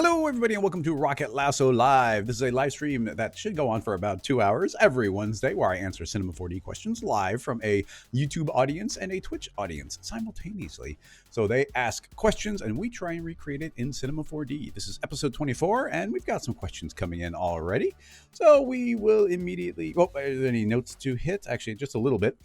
Hello, everybody, and welcome to Rocket Lasso Live. This is a live stream that should go on for about 2 hours every Wednesday, where I answer Cinema 4D questions live from a YouTube audience and a Twitch audience simultaneously. So they ask questions, and we try and recreate it in Cinema 4D. This is episode 24, and we've got some questions coming in already. So we will immediately... Well, are there any notes to hit? Actually, just a little bit.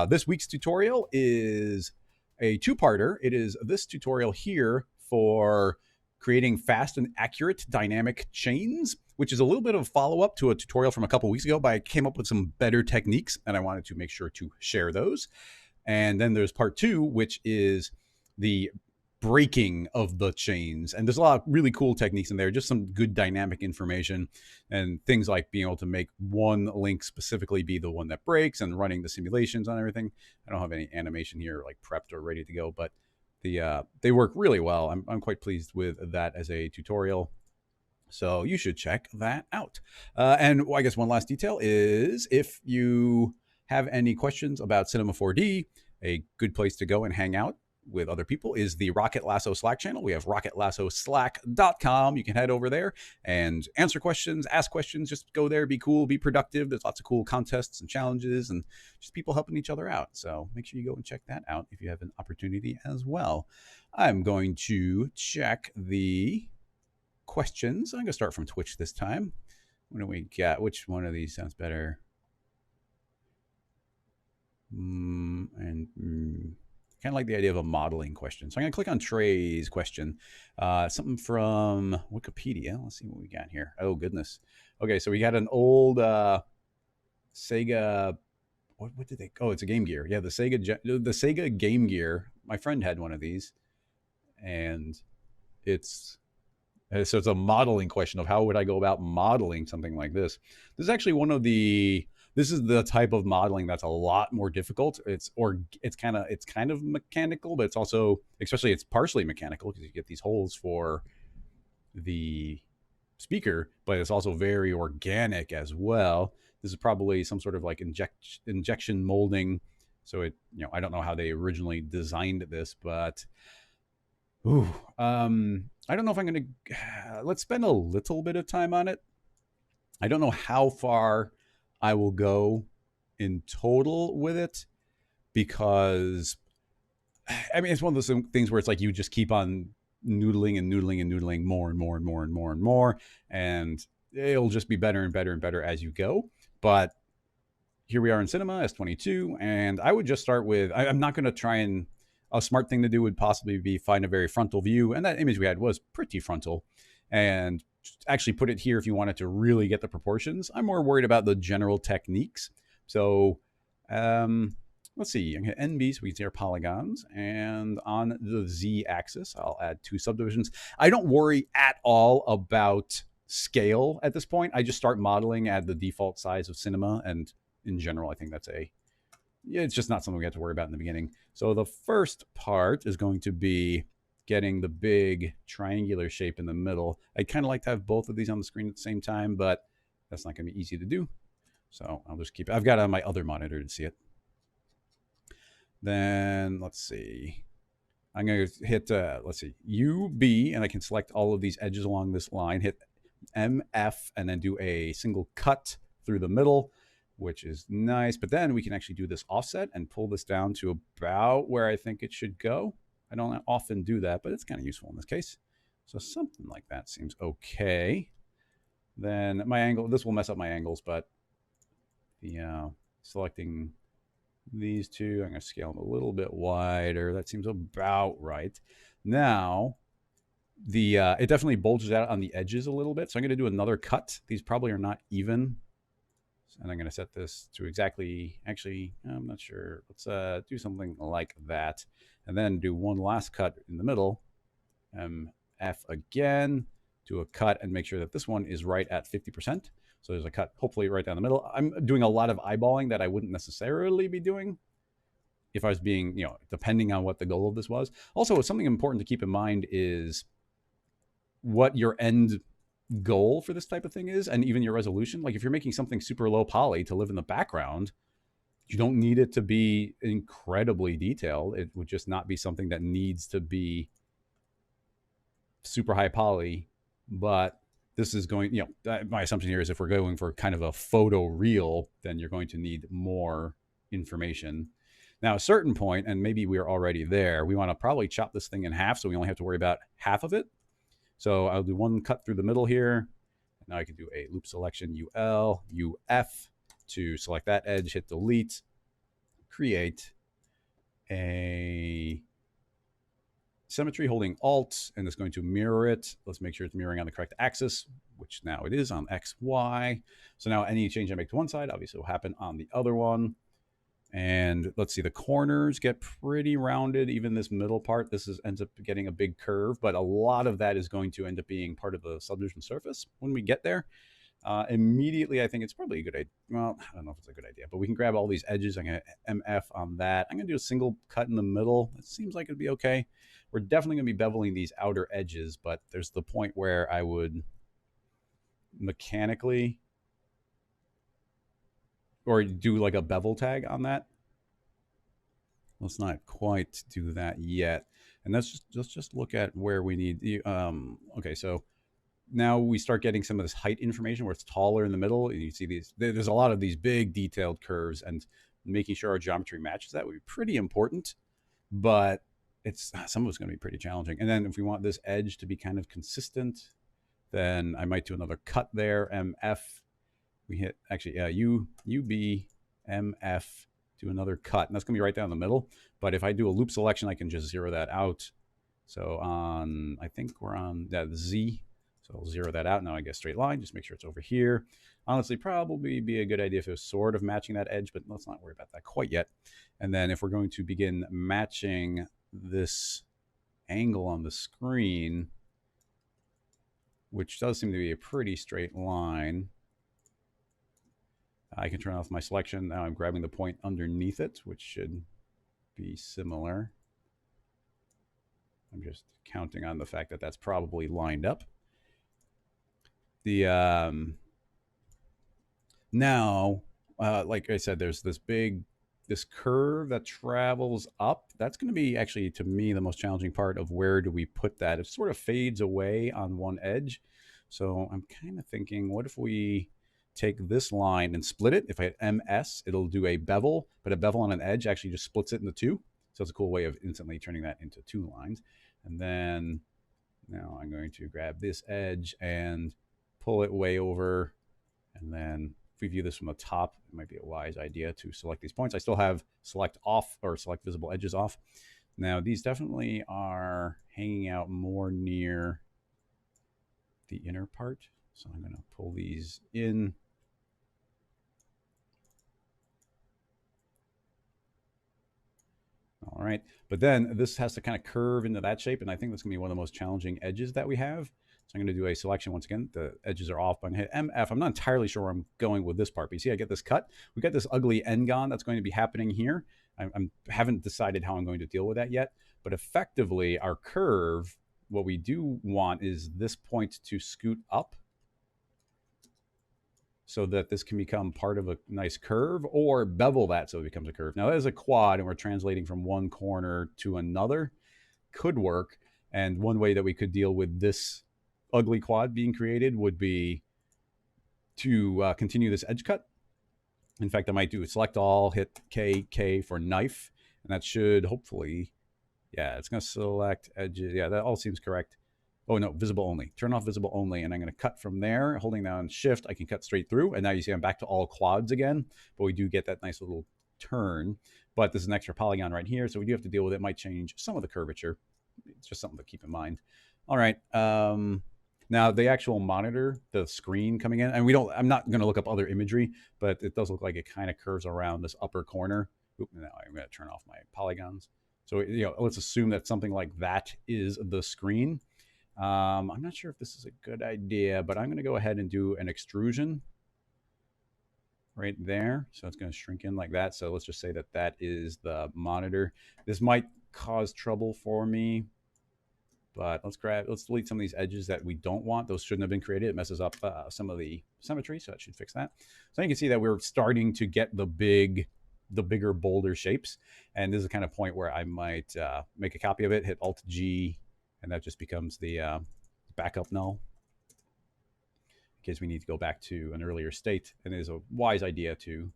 This week's tutorial is a two-parter. It is this tutorial here for creating fast and accurate dynamic chains, which is a little bit of a follow-up to a tutorial from a couple weeks ago, but I came up with some better techniques and I wanted to make sure to share those. And then there's part two, which is the breaking of the chains. And there's a lot of really cool techniques in there, just some good dynamic information and things like being able to make one link specifically be the one that breaks and running the simulations on everything. I don't have any animation here like prepped or ready to go, but they work really well. I'm quite pleased with that as a tutorial. So you should check that out. And I guess one last detail is if you have any questions about Cinema 4D, a good place to go and hang out with other people is the Rocket Lasso Slack channel. We have rocketlassoslack.com. You can head over there and answer questions, ask questions, just go there, be cool, be productive. There's lots of cool contests and challenges and just people helping each other out. So make sure you go and check that out if you have an opportunity as well. I'm going to check the questions. I'm going to start from Twitch this time. What do we got? Which one of these sounds better? Kind of like the idea of a modeling question. So I'm going to click on Trey's question. Something from Wikipedia. Let's see what we got here. Oh, goodness. Okay, so we got an old Sega... What did they... Oh, it's a Game Gear. Yeah, the Sega Game Gear. My friend had one of these. And it's a modeling question of how would I go about modeling something like this. This is actually one of the... This is the type of modeling that's a lot more difficult. It's kind of mechanical, but it's also, especially it's partially mechanical because you get these holes for the speaker, but it's also very organic as well. This is probably some sort of like injection molding. So I don't know how they originally designed this, but I don't know if I'm going to, let's spend a little bit of time on it. I don't know how far I will go in total with it because, I mean, it's one of those things where it's like you just keep on noodling and noodling and noodling more and more and more and more and more, and it'll just be better and better and better as you go. But here we are in Cinema S22, and I would just start with, I'm not going to try and, a smart thing to do would possibly be find a very frontal view, and that image we had was pretty frontal, and actually put it here if you wanted to really get the proportions. I'm more worried about the general techniques. So let's see, I'm going to NB so we can see our polygons. And on the Z axis, I'll add two subdivisions. I don't worry at all about scale at this point. I just start modeling at the default size of Cinema. And in general, I think that's it's just not something we have to worry about in the beginning. So the first part is going to be getting the big triangular shape in the middle. I'd kind of like to have both of these on the screen at the same time, but that's not going to be easy to do. So I'll just keep it. I've got it on my other monitor to see it. Then let's see. I'm going to hit, let's see, U, B, and I can select all of these edges along this line. Hit M, F, and then do a single cut through the middle, which is nice. But then we can actually do this offset and pull this down to about where I think it should go. I don't often do that, but it's kind of useful in this case. So something like that seems okay. Then my angle, this will mess up my angles, but selecting these two, I'm going to scale them a little bit wider. That seems about right. Now, it definitely bulges out on the edges a little bit. So I'm going to do another cut. These probably are not even. And I'm going to set this to exactly, actually, I'm not sure. Let's do something like that. And then do one last cut in the middle. F again, do a cut and make sure that this one is right at 50%. So there's a cut hopefully right down the middle. I'm doing a lot of eyeballing that I wouldn't necessarily be doing if I was being, depending on what the goal of this was. Also, something important to keep in mind is what your end goal for this type of thing is, and even your resolution. Like if you're making something super low poly to live in the background, you don't need it to be incredibly detailed. It would just not be something that needs to be super high poly but this is going, my assumption here is if we're going for kind of a photo reel, then you're going to need more information. Now, a certain point, and maybe we're already there, we want to probably chop this thing in half so we only have to worry about half of it. So I'll do one cut through the middle here. Now I can do a loop selection UL, UF to select that edge, hit delete, create a symmetry holding Alt, and it's going to mirror it. Let's make sure it's mirroring on the correct axis, which now it is on X, Y. So now any change I make to one side obviously will happen on the other one. And let's see, the corners get pretty rounded. Even this middle part, ends up getting a big curve, but a lot of that is going to end up being part of the subdivision surface when we get there. Immediately, I think it's probably a good idea. Well, I don't know if it's a good idea, but we can grab all these edges. I'm going to MF on that. I'm going to do a single cut in the middle. It seems like it'd be okay. We're definitely going to be beveling these outer edges, but there's the point where I would mechanically or do like a bevel tag on that. Let's not quite do that yet. And let's just look at where we need. Okay, so now we start getting some of this height information where it's taller in the middle. And you see there's a lot of these big detailed curves, and making sure our geometry matches that would be pretty important. But some of it's going to be pretty challenging. And then if we want this edge to be kind of consistent, then I might do another cut there. MF. We hit actually UB MF. Do another cut, and that's going to be right down the middle. But if I do a loop selection, I can just zero that out. So I think we're on that Z. So I'll zero that out. Now I get a straight line. Just make sure it's over here. Honestly, probably be a good idea if it was sort of matching that edge, but let's not worry about that quite yet. And then if we're going to begin matching this angle on the screen, which does seem to be a pretty straight line, I can turn off my selection. Now I'm grabbing the point underneath it, which should be similar. I'm just counting on the fact that that's probably lined up. Now, like I said, there's this curve that travels up. That's going to be actually, to me, the most challenging part of where do we put that. It sort of fades away on one edge. So I'm kind of thinking, what if we take this line and split it? If I hit MS, it'll do a bevel, but a bevel on an edge actually just splits it into two. So it's a cool way of instantly turning that into two lines. And then now I'm going to grab this edge and pull it way over. And then if we view this from the top, it might be a wise idea to select these points. I still have select off or select visible edges off. Now these definitely are hanging out more near the inner part. So I'm going to pull these in. All right, but then this has to kind of curve into that shape, and I think that's going to be one of the most challenging edges that we have. So I'm going to do a selection once again. The edges are off, but I'm going to hit MF. I'm not entirely sure where I'm going with this part, but you see I get this cut. We got this ugly N-gon that's going to be happening here. I haven't decided how I'm going to deal with that yet, but effectively our curve, what we do want is this point to scoot up so that this can become part of a nice curve, or bevel that so it becomes a curve. Now that is a quad and we're translating from one corner to another. Could work. And one way that we could deal with this ugly quad being created would be to continue this edge cut. In fact, I might do select all, hit K for knife, and that should hopefully, yeah, it's going to select edges. Yeah, that all seems correct. Oh no, visible only. Turn off visible only, and I'm going to cut from there. Holding down shift, I can cut straight through, and now you see I'm back to all quads again, but we do get that nice little turn. But this is an extra polygon right here, so we do have to deal with it. It might change some of the curvature. It's just something to keep in mind. All right. Now the actual monitor, the screen coming in, and I'm not going to look up other imagery, but it does look like it kind of curves around this upper corner. Oop, now I'm going to turn off my polygons. So, let's assume that something like that is the screen. I'm not sure if this is a good idea, but I'm going to go ahead and do an extrusion right there. So it's going to shrink in like that. So let's just say that that is the monitor. This might cause trouble for me, but let's delete some of these edges that we don't want. Those shouldn't have been created. It messes up some of the symmetry, so that should fix that. So you can see that we're starting to get the bigger, bolder shapes. And this is the kind of point where I might make a copy of it, hit Alt G, and that just becomes the backup null. case we need to go back to an earlier state. And it is a wise idea to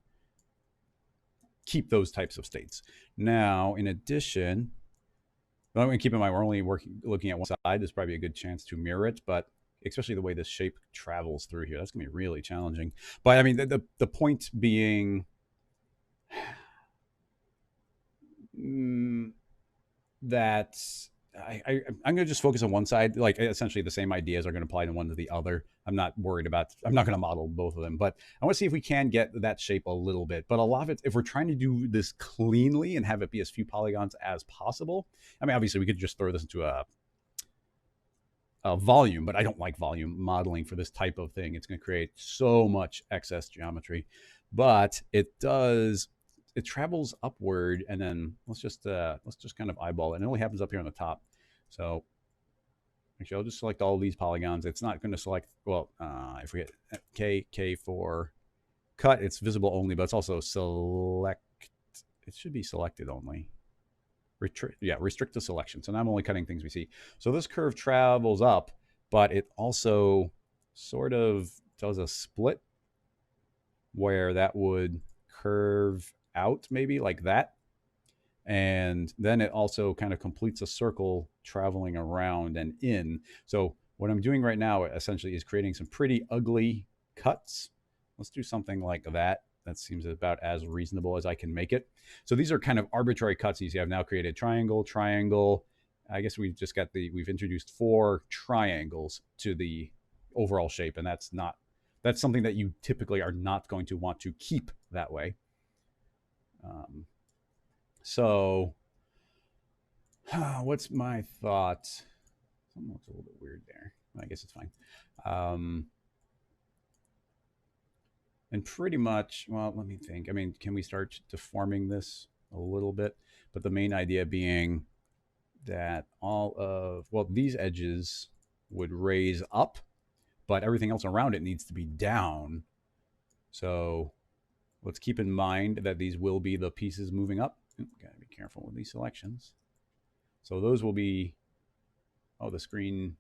keep those types of states. Now, in addition, I'm going to keep in mind we're only looking at one side. There's probably a good chance to mirror it, but especially the way this shape travels through here, that's going to be really challenging. But I mean, the point being that I'm going to just focus on one side. Like essentially the same ideas are going to apply to one to the other. I'm not worried about, I'm not going to model both of them, but I want to see if we can get that shape a little bit. But a lot of it, if we're trying to do this cleanly and have it be as few polygons as possible, I mean, obviously we could just throw this into a volume, but I don't like volume modeling for this type of thing. It's going to create so much excess geometry, but it does, it travels upward, and then let's just kind of eyeball it. And it only happens up here on the top. So actually, I'll just select all these polygons. It's not going to select, well, I forget, K for cut. It's visible only, but it's also select. It should be selected only. Restrict the selection. So now I'm only cutting things we see. So this curve travels up, but it also sort of does a split where that would curve out maybe like that. And then it also kind of completes a circle traveling around and in. So what I'm doing right now essentially is creating some pretty ugly cuts. Let's do something like that. That seems about as reasonable as I can make it. So these are kind of arbitrary cuts. You see, I've now created triangle, triangle. I guess we've just got we've introduced 4 triangles to the overall shape. And that's something that you typically are not going to want to keep that way. So what's my thought? Something looks a little bit weird there. I guess it's fine. And pretty much, well, let me think. I mean, can we start deforming this a little bit? But the main idea being that these edges would raise up, but everything else around it needs to be down. So let's keep in mind that these will be the pieces moving up. Gotta be careful with these selections. So those will be, the screen.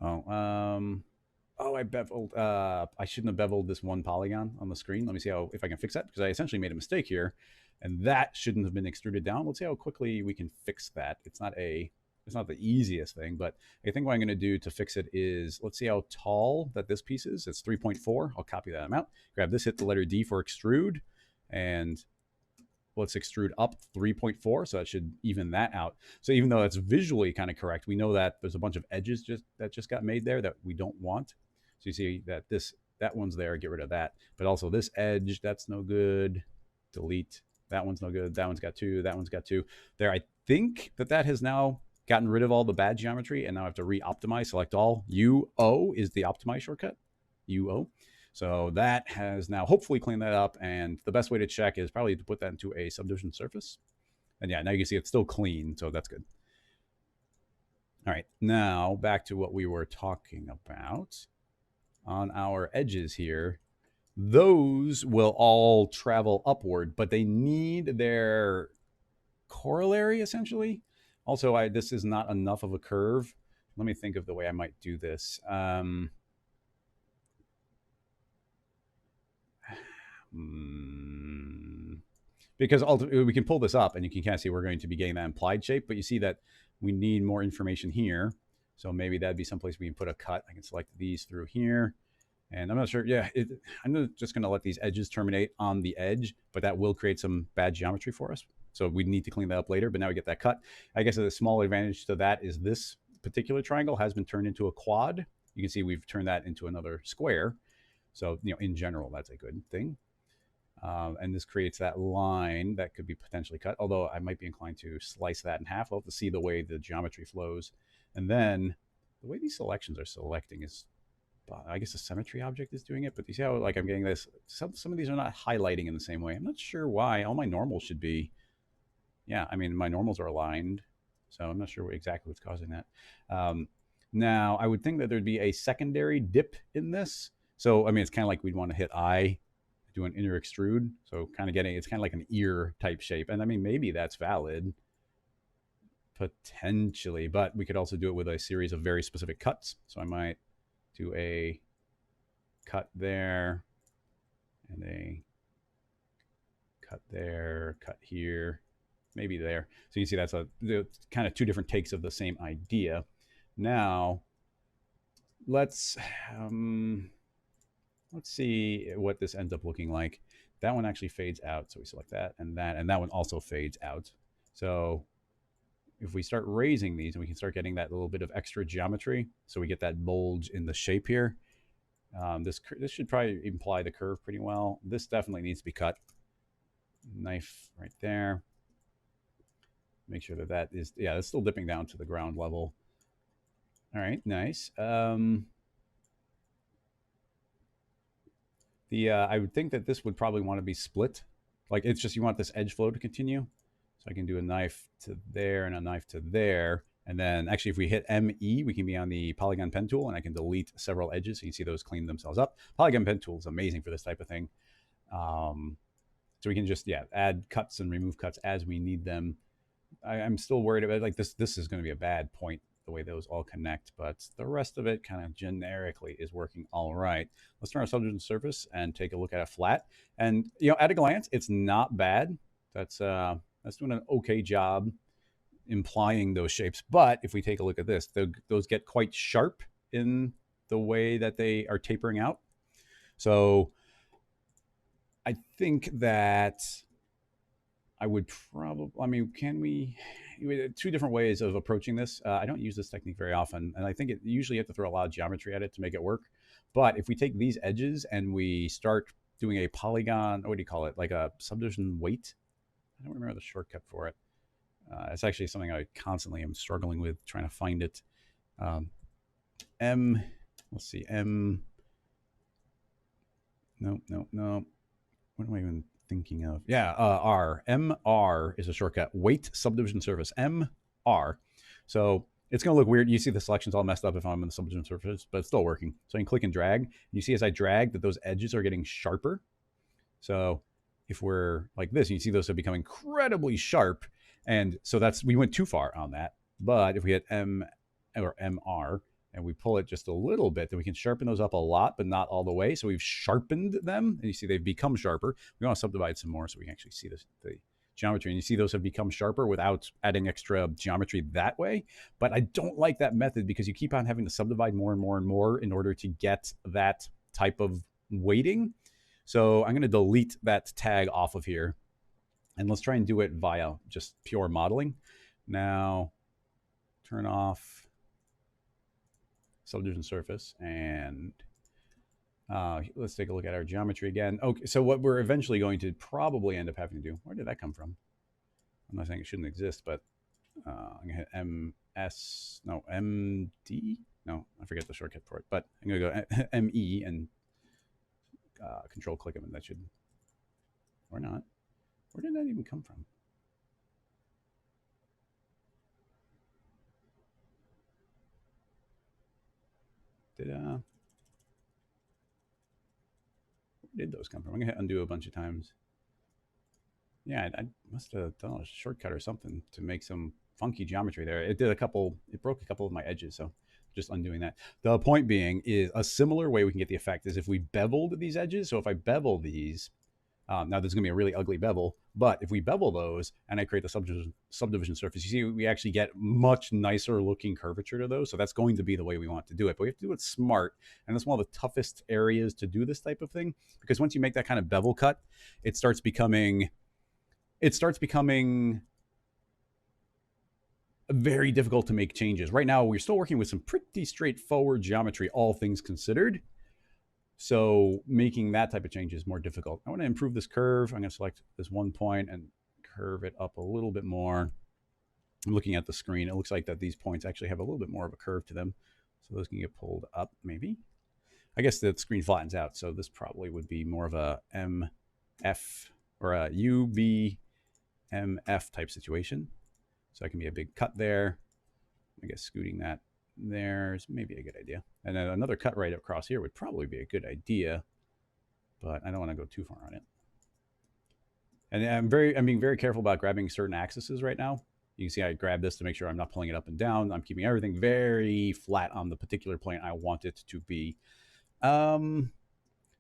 I beveled. I shouldn't have beveled this one polygon on the screen. Let me see if I can fix that, because I essentially made a mistake here, and that shouldn't have been extruded down. Let's see how quickly we can fix that. It's not the easiest thing, but I think what I'm going to do to fix it is, let's see how tall that this piece is. It's 3.4. I'll copy that amount. Grab this, hit the letter D for extrude, and let's extrude up 3.4. So that should even that out. So even though that's visually kind of correct, we know that there's a bunch of edges that just got made there that we don't want. So you see that that one's there, get rid of that. But also this edge, that's no good. Delete. That one's no good. That one's got 2. That one's got 2. There, I think that has now gotten rid of all the bad geometry, and now I have to re-optimize, select all. UO is the optimize shortcut. UO. So that has now hopefully cleaned that up, and the best way to check is probably to put that into a subdivision surface. And yeah, now you can see it's still clean, so that's good. All right, now back to what we were talking about. On our edges here, those will all travel upward, but they need their corollary essentially. Also, this is not enough of a curve. Let me think of the way I might do this. Because ultimately we can pull this up and you can kind of see we're going to be getting that implied shape, but you see that we need more information here. So maybe that'd be someplace we can put a cut. I can select these through here. And I'm not sure. Yeah, I'm just going to let these edges terminate on the edge, but that will create some bad geometry for us. So we need to clean that up later, but now we get that cut. I guess a small advantage to that is this particular triangle has been turned into a quad. You can see we've turned that into another square. So, in general, that's a good thing. And this creates that line that could be potentially cut, although I might be inclined to slice that in half. I'll have to see the way the geometry flows. And then the way these selections are selecting is, I guess the symmetry object is doing it, but you see how I'm getting this, some of these are not highlighting in the same way. I'm not sure why. All my normals should be, yeah, I mean, my normals are aligned, so I'm not sure exactly what's causing that. Now, I would think that there'd be a secondary dip in this. So, I mean, it's kind of like we'd want to hit I, do an inner extrude. So it's kind of like an ear type shape. And I mean, maybe that's valid, potentially, but we could also do it with a series of very specific cuts. So I might do a cut there, and a cut there, cut here, maybe there. So you see that's kind of two different takes of the same idea. Now, let's see what this ends up looking like. That one actually fades out, so we select that, and that one also fades out. So if we start raising these, and we can start getting that little bit of extra geometry, so we get that bulge in the shape here. This should probably imply the curve pretty well. This definitely needs to be cut. Knife right there. Make sure that is, yeah, it's still dipping down to the ground level. All right, nice. I would think that this would probably want to be split. Like, it's just you want this edge flow to continue. So I can do a knife to there and a knife to there. And then actually, if we hit ME, we can be on the polygon pen tool, and I can delete several edges. So you can see those clean themselves up. Polygon pen tool is amazing for this type of thing. So we can just, yeah, add cuts and remove cuts as we need them. I'm still worried about, like, this is going to be a bad point, the way those all connect, but the rest of it kind of generically is working all right. Let's turn our subdivision surface and take a look at a flat. And, you know, at a glance, it's not bad. That's doing an okay job implying those shapes. But if we take a look at this, those get quite sharp in the way that they are tapering out. So I think that I would probably, I mean, two different ways of approaching this. I don't use this technique very often, and I think usually you have to throw a lot of geometry at it to make it work. But if we take these edges and we start doing a polygon, what do you call it? Like a subdivision weight? I don't remember the shortcut for it. It's actually something I constantly am struggling with, trying to find it. Let's see, no. What am I even thinking of? Yeah, R. MR is a shortcut. Weight subdivision surface. MR. So it's going to look weird. You see the selection's all messed up if I'm in the subdivision surface, but it's still working. So I can click and drag. And you see as I drag that those edges are getting sharper. So if we're like this, you see those have become incredibly sharp. And so we went too far on that. But if we hit M or MR, and we pull it just a little bit, then we can sharpen those up a lot, but not all the way. So we've sharpened them, and you see they've become sharper. We want to subdivide some more so we can actually see the geometry. And you see those have become sharper without adding extra geometry that way. But I don't like that method because you keep on having to subdivide more and more and more in order to get that type of weighting. So I'm going to delete that tag off of here. And let's try and do it via just pure modeling. Now, turn off subdivision surface, and let's take a look at our geometry again. Okay, so what we're eventually going to probably end up having to do, where did that come from? I'm not saying it shouldn't exist, but I'm gonna hit MD, no, I forget the shortcut for it, but I'm gonna go ME and control click them, and that should, or not. Where did that even come from? Where did those come from? I'm gonna hit undo a bunch of times. Yeah, I must have done a shortcut or something to make some funky geometry there. It broke a couple of my edges, so just undoing that. The point being is a similar way we can get the effect is if we beveled these edges. So if I bevel these, now there's going to be a really ugly bevel, but if we bevel those and I create the subdivision surface, you see we actually get much nicer looking curvature to those. So that's going to be the way we want to do it, but we have to do it smart. And that's one of the toughest areas to do this type of thing, because once you make that kind of bevel cut, it starts becoming very difficult to make changes. Right now, we're still working with some pretty straightforward geometry, all things considered. So making that type of change is more difficult. I want to improve this curve. I'm going to select this one point and curve it up a little bit more. I'm looking at the screen. It looks like that these points actually have a little bit more of a curve to them. So those can get pulled up maybe. I guess the screen flattens out. So this probably would be more of a MF or a UBMF type situation. So that can be a big cut there. I guess scooting that there's maybe a good idea. And then another cut right across here would probably be a good idea, but I don't want to go too far on it. And I'm being very careful about grabbing certain axes right now. You can see I grab this to make sure I'm not pulling it up and down. I'm keeping everything very flat on the particular plane I want it to be.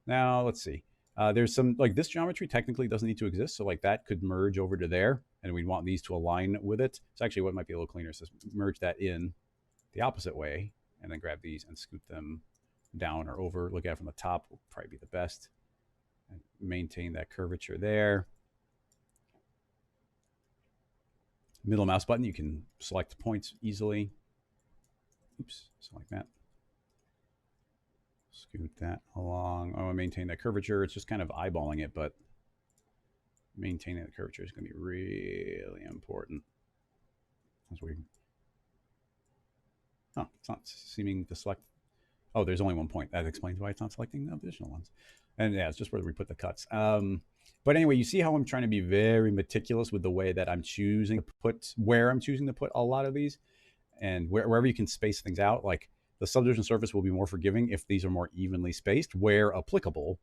Now let's see. There's some like this geometry technically doesn't need to exist, so like that could merge over to there, and we'd want these to align with it. So actually, what might be a little cleaner is just merge that in the opposite way, and then grab these and scoot them down or over. Look at it from the top will probably be the best, and maintain that curvature there. Middle mouse button, you can select points easily. Oops, something like that. Scoot that along. I want to maintain that curvature. It's just kind of eyeballing it, but maintaining the curvature is going to be really important. That's weird. Oh, it's not seeming to select. Oh, there's only one point. That explains why it's not selecting the additional ones. And yeah, it's just where we put the cuts. But anyway, you see how I'm trying to be very meticulous with the way that I'm choosing to put, where I'm choosing to put a lot of these, and wherever you can space things out. Like the subdivision surface will be more forgiving if these are more evenly spaced where applicable.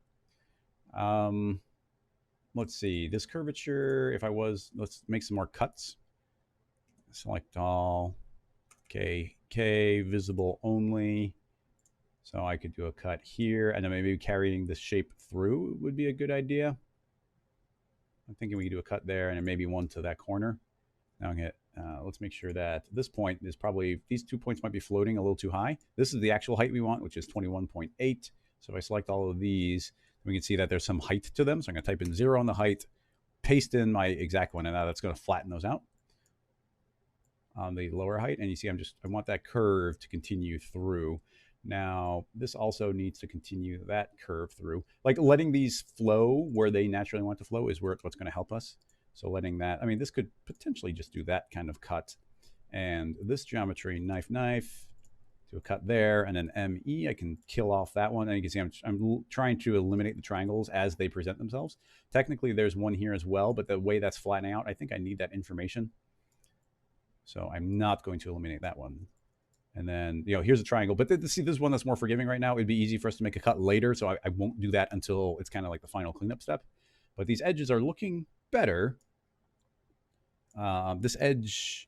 Let's see, this curvature, if I was, let's make some more cuts. Select all, K, visible only. So I could do a cut here, and then maybe carrying the shape through would be a good idea. I'm thinking we could do a cut there, and then maybe one to that corner. Now let's make sure that this point is probably, these 2 points might be floating a little too high. This is the actual height we want, which is 21.8. So if I select all of these, we can see that there's some height to them. So I'm going to type in 0 on the height, paste in my exact one, and now that's going to flatten those out on the lower height. And you see, I want that curve to continue through. Now, this also needs to continue that curve through. Like letting these flow where they naturally want to flow is what's going to help us. So letting that, I mean, this could potentially just do that kind of cut. And this geometry, knife, do a cut there, and then ME, I can kill off that one. And you can see I'm trying to eliminate the triangles as they present themselves. Technically, there's one here as well, but the way that's flattening out, I think I need that information. So I'm not going to eliminate that one. And then, here's a triangle. But see, this one that's more forgiving right now. It'd be easy for us to make a cut later, so I won't do that until it's kind of like the final cleanup step. But these edges are looking better. This edge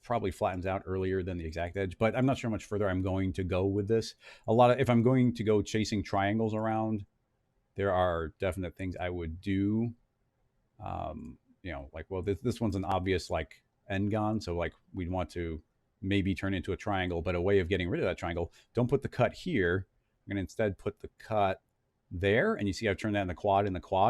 probably flattens out earlier than the exact edge, but I'm not sure how much further I'm going to go with this. If I'm going to go chasing triangles around, there are definite things I would do. Like, well, this one's an obvious like n-gon, so like we'd want to maybe turn into a triangle, but a way of getting rid of that triangle, don't put the cut here. I'm going to instead put the cut there, and you see I've turned that in the quad,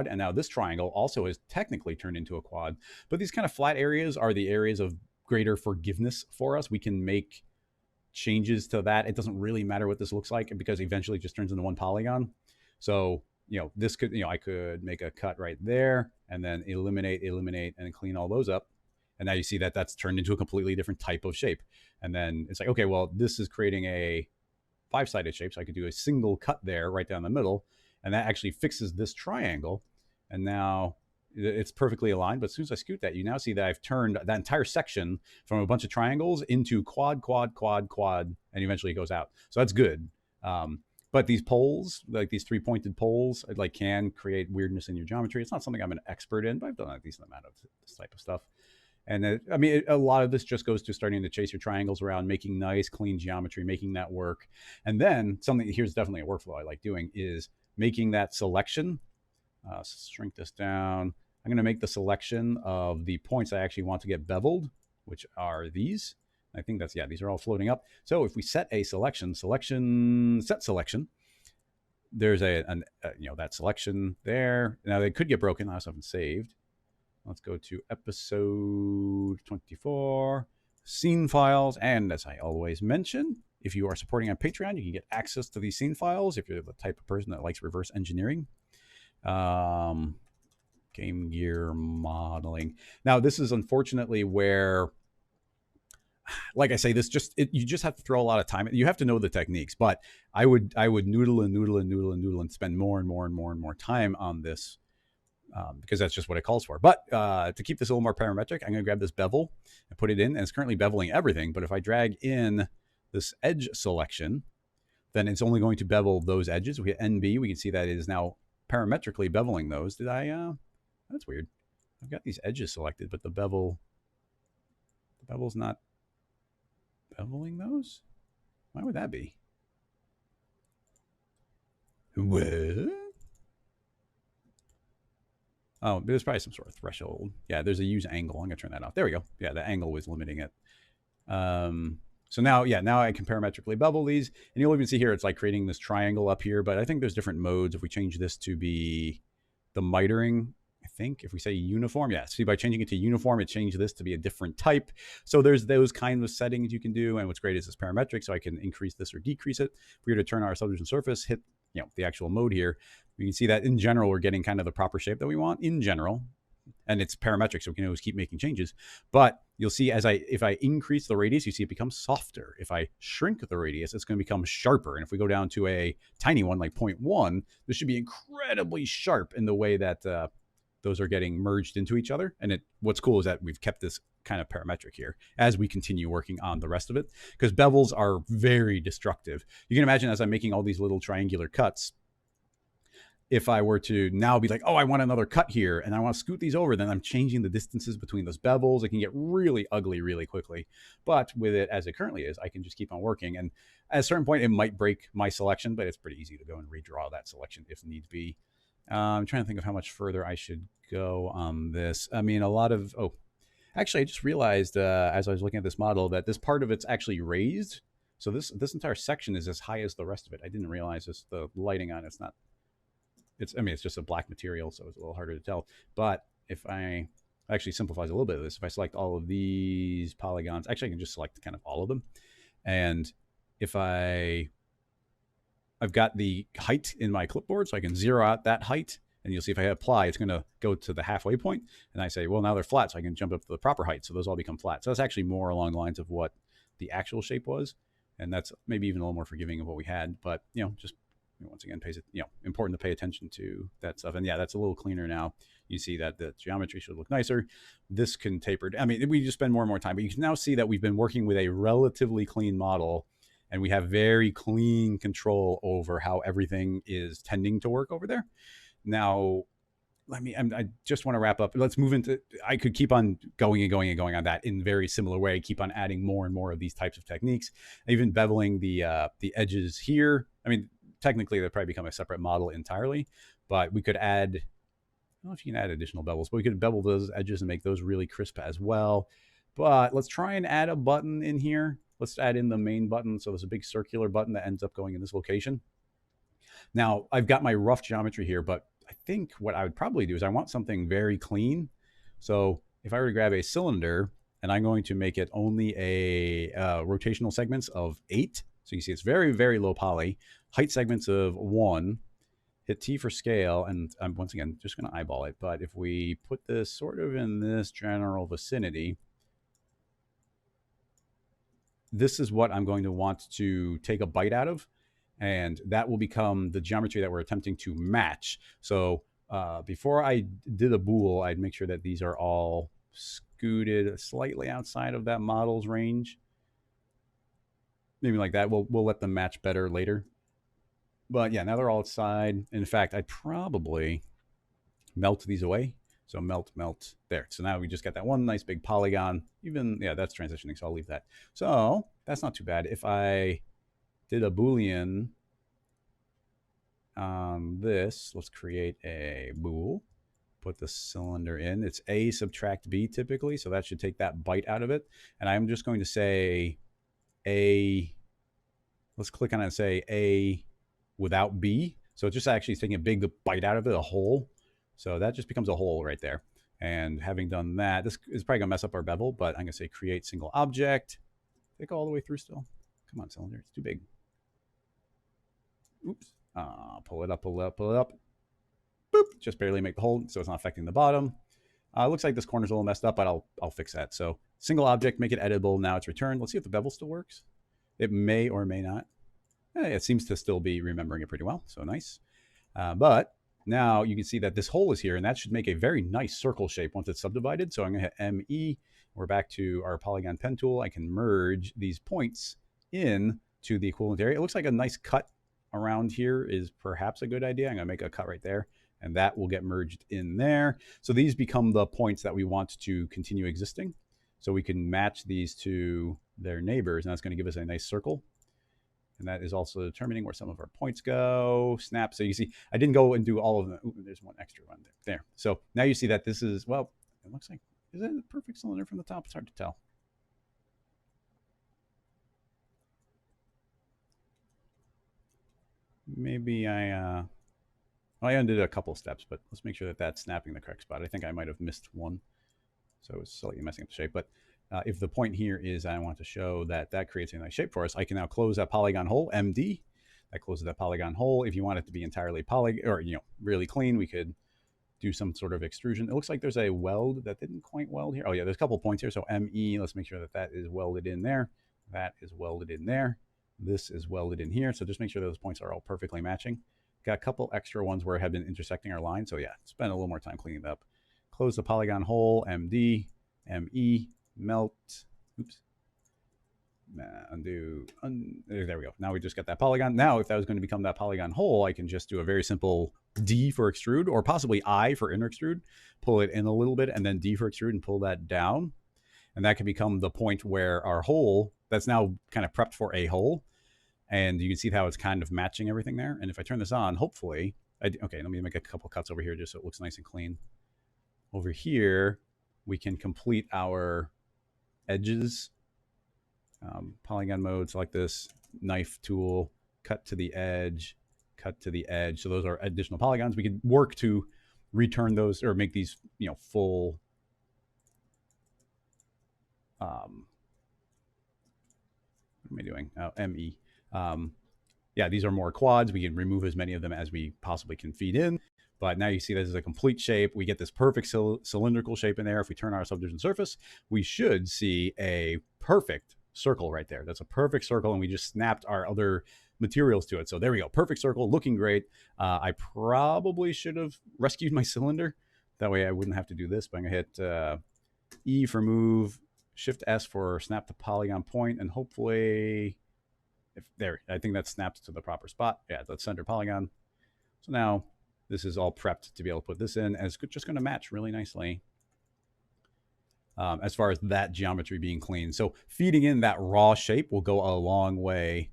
and now this triangle also is technically turned into a quad. But these kind of flat areas are the areas of greater forgiveness for us. We can make changes to that. It doesn't really matter what this looks like because eventually it just turns into one polygon. So this could, I could make a cut right there and then eliminate, and clean all those up. And now you see that that's turned into a completely different type of shape. And then it's like, okay, well, this is creating a 5-sided shape. So I could do a single cut there right down the middle. And that actually fixes this triangle. And now it's perfectly aligned. But as soon as I scoot that, you now see that I've turned that entire section from a bunch of triangles into quad, and eventually it goes out. So that's good. But these poles, like these 3-pointed poles, like can create weirdness in your geometry. It's not something I'm an expert in, but I've done a decent amount of this type of stuff. And a lot of this just goes to starting to chase your triangles around, making nice, clean geometry, making that work. And then here's definitely a workflow I like doing is making that selection. Shrink this down. I'm going to make the selection of the points I actually want to get beveled, which are these. I think these are all floating up. So if we set a set selection, there's that selection there. Now they could get broken. I also haven't saved. Let's go to episode 24, scene files. And as I always mention, if you are supporting on Patreon, you can get access to these scene files if you're the type of person that likes reverse engineering. Game gear modeling. Now, this is unfortunately where, like I say, you just have to throw a lot of time. You have to know the techniques, but I would noodle and spend more and more time on this. Because that's just what it calls for. But to keep this a little more parametric, I'm going to grab this bevel and put it in. And it's currently beveling everything. But if I drag in this edge selection, then it's only going to bevel those edges. We hit NB. We can see that it is now parametrically beveling those. That's weird. I've got these edges selected, but the bevel's not beveling those? Why would that be? What? Oh, there's probably some sort of threshold. Yeah, there's a use angle. I'm going to turn that off. There we go. Yeah, the angle was limiting it. So now, yeah, now I can parametrically bevel these. And you'll even see here, it's like creating this triangle up here. But I think there's different modes. If we change this to be the mitering, I think if we say uniform, yeah, see by changing it to uniform, it changed this to be a different type. So there's those kinds of settings you can do. And what's great is this parametric, so I can increase this or decrease it. If we were to turn our subdivision surface, hit the actual mode here, we can see that in general, we're getting kind of the proper shape that we want in general. And it's parametric, so we can always keep making changes. But you'll see if I increase the radius, you see it becomes softer. If I shrink the radius, it's going to become sharper. And if we go down to a tiny one like 0.1, this should be incredibly sharp in the way that those are getting merged into each other. And what's cool is that we've kept this kind of parametric here as we continue working on the rest of it, because bevels are very destructive. You can imagine as I'm making all these little triangular cuts, if I were to now be like, oh, I want another cut here and I want to scoot these over, then I'm changing the distances between those bevels. It can get really ugly really quickly. But with it as it currently is, I can just keep on working. And at a certain point, it might break my selection, but it's pretty easy to go and redraw that selection if needs be. I'm trying to think of how much further I should go on this. I mean, actually, I just realized as I was looking at this model that this part of it's actually raised. So this entire section is as high as the rest of it. I didn't realize this. The lighting on it's not. It's just a black material, so it's a little harder to tell. But if I actually simplifies a little bit of this, if I select all of these polygons, actually I can just select kind of all of them. And if I've got the height in my clipboard, so I can zero out that height. And you'll see if I hit apply, it's going to go to the halfway point. And I say, well, now they're flat, so I can jump up to the proper height. So those all become flat. So that's actually more along the lines of what the actual shape was. And that's maybe even a little more forgiving of what we had. But, just once again, important to pay attention to that stuff. And yeah, that's a little cleaner now. You see that the geometry should look nicer. This can taper. I mean, we just spend more and more time, but you can now see that we've been working with a relatively clean model, and we have very clean control over how everything is tending to work over there. Now, I just want to wrap up. Let's move into, I could keep on going and going and going on that in very similar way, keep on adding more and more of these types of techniques, even beveling the edges here. I mean, technically they'll probably become a separate model entirely, but we could add, I don't know if you can add additional bevels, but we could bevel those edges and make those really crisp as well. But let's try and add a button in here. Let's add in the main button. So there's a big circular button that ends up going in this location. Now I've got my rough geometry here, but I think what I would probably do is I want something very clean. So if I were to grab a cylinder and I'm going to make it only a rotational segments of 8. So you see it's very, very low poly, height segments of 1, hit T for scale. And I'm once again, just going to eyeball it. But if we put this sort of in this general vicinity, this is what I'm going to want to take a bite out of. And that will become the geometry that we're attempting to match. So before I did a bool, I'd make sure that these are all scooted slightly outside of that model's range. Maybe like that. We'll let them match better later. But yeah, now they're all outside. In fact, I'd probably melt these away. So melt there. So now we just got that one nice big polygon. Even, yeah, that's transitioning, so I'll leave that. So that's not too bad. If I did a Boolean on this, let's create a bool, put the cylinder in. It's A subtract B typically, so that should take that bite out of it. And I'm just going to say A, let's click on it and say A without B. So it's just actually taking a big bite out of it, a hole. So that just becomes a hole right there. And having done that, this is probably gonna mess up our bevel, but I'm gonna say create single object. Take all the way through still. Come on, cylinder, it's too big. Oops, pull it up. Boop, just barely make the hole so it's not affecting the bottom. Looks like this corner's a little messed up, but I'll fix that. So single object, make it editable. Now it's returned. Let's see if the bevel still works. It may or may not. It seems to still be remembering it pretty well, so nice. But now you can see that this hole is here, and that should make a very nice circle shape once it's subdivided. So I'm going to hit ME. We're back to our polygon pen tool. I can merge these points in to the equivalent area. It looks like a nice cut around here is perhaps a good idea. I'm going to make a cut right there, and that will get merged in there. So these become the points that we want to continue existing. So we can match these to their neighbors, and that's going to give us a nice circle. And that is also determining where some of our points go. Snap. So you see, I didn't go and do all of them. Ooh, there's one extra one there. So now you see that this is, well, it looks like, is it a perfect cylinder from the top? It's hard to tell. Maybe I undid a couple steps, but let's make sure that that's snapping the correct spot. I think I might have missed one, so it's slightly messing up the shape. But if the point here is I want to show that that creates a nice shape for us, I can now close that polygon hole, MD. That closes that polygon hole. If you want it to be entirely really clean, we could do some sort of extrusion. It looks like there's a weld that didn't quite weld here. Oh yeah, there's a couple points here. So ME, let's make sure that that is welded in there. That is welded in there. This is welded in here. So just make sure those points are all perfectly matching. Got a couple extra ones where I have been intersecting our line. So yeah, spend a little more time cleaning it up. Close the polygon hole, MD, ME, melt. Oops. Undo. There we go. Now we just got that polygon. Now, if that was going to become that polygon hole, I can just do a very simple D for extrude, or possibly I for inner extrude. Pull it in a little bit, and then D for extrude, and pull that down. And that can become the point where our hole, that's now kind of prepped for a hole. And you can see how it's kind of matching everything there. And if I turn this on, hopefully, okay, let me make a couple cuts over here just so it looks nice and clean. Over here, we can complete our edges. Polygon mode, select this, knife tool, cut to the edge, cut to the edge. So those are additional polygons. We could work to return those or make these, full what am I doing? ME. Yeah, these are more quads. We can remove as many of them as we possibly can feed in. But now you see this is a complete shape. We get this perfect cylindrical shape in there. If we turn our subdivision surface, we should see a perfect circle right there. That's a perfect circle, and we just snapped our other materials to it. So there we go. Perfect circle, looking great. I probably should have rescued my cylinder. That way I wouldn't have to do this, but I'm going to hit E for move, Shift S for snap to polygon point, and hopefully, I think that's snapped to the proper spot. Yeah, the center polygon. So now this is all prepped to be able to put this in, and it's just going to match really nicely as far as that geometry being clean. So feeding in that raw shape will go a long way.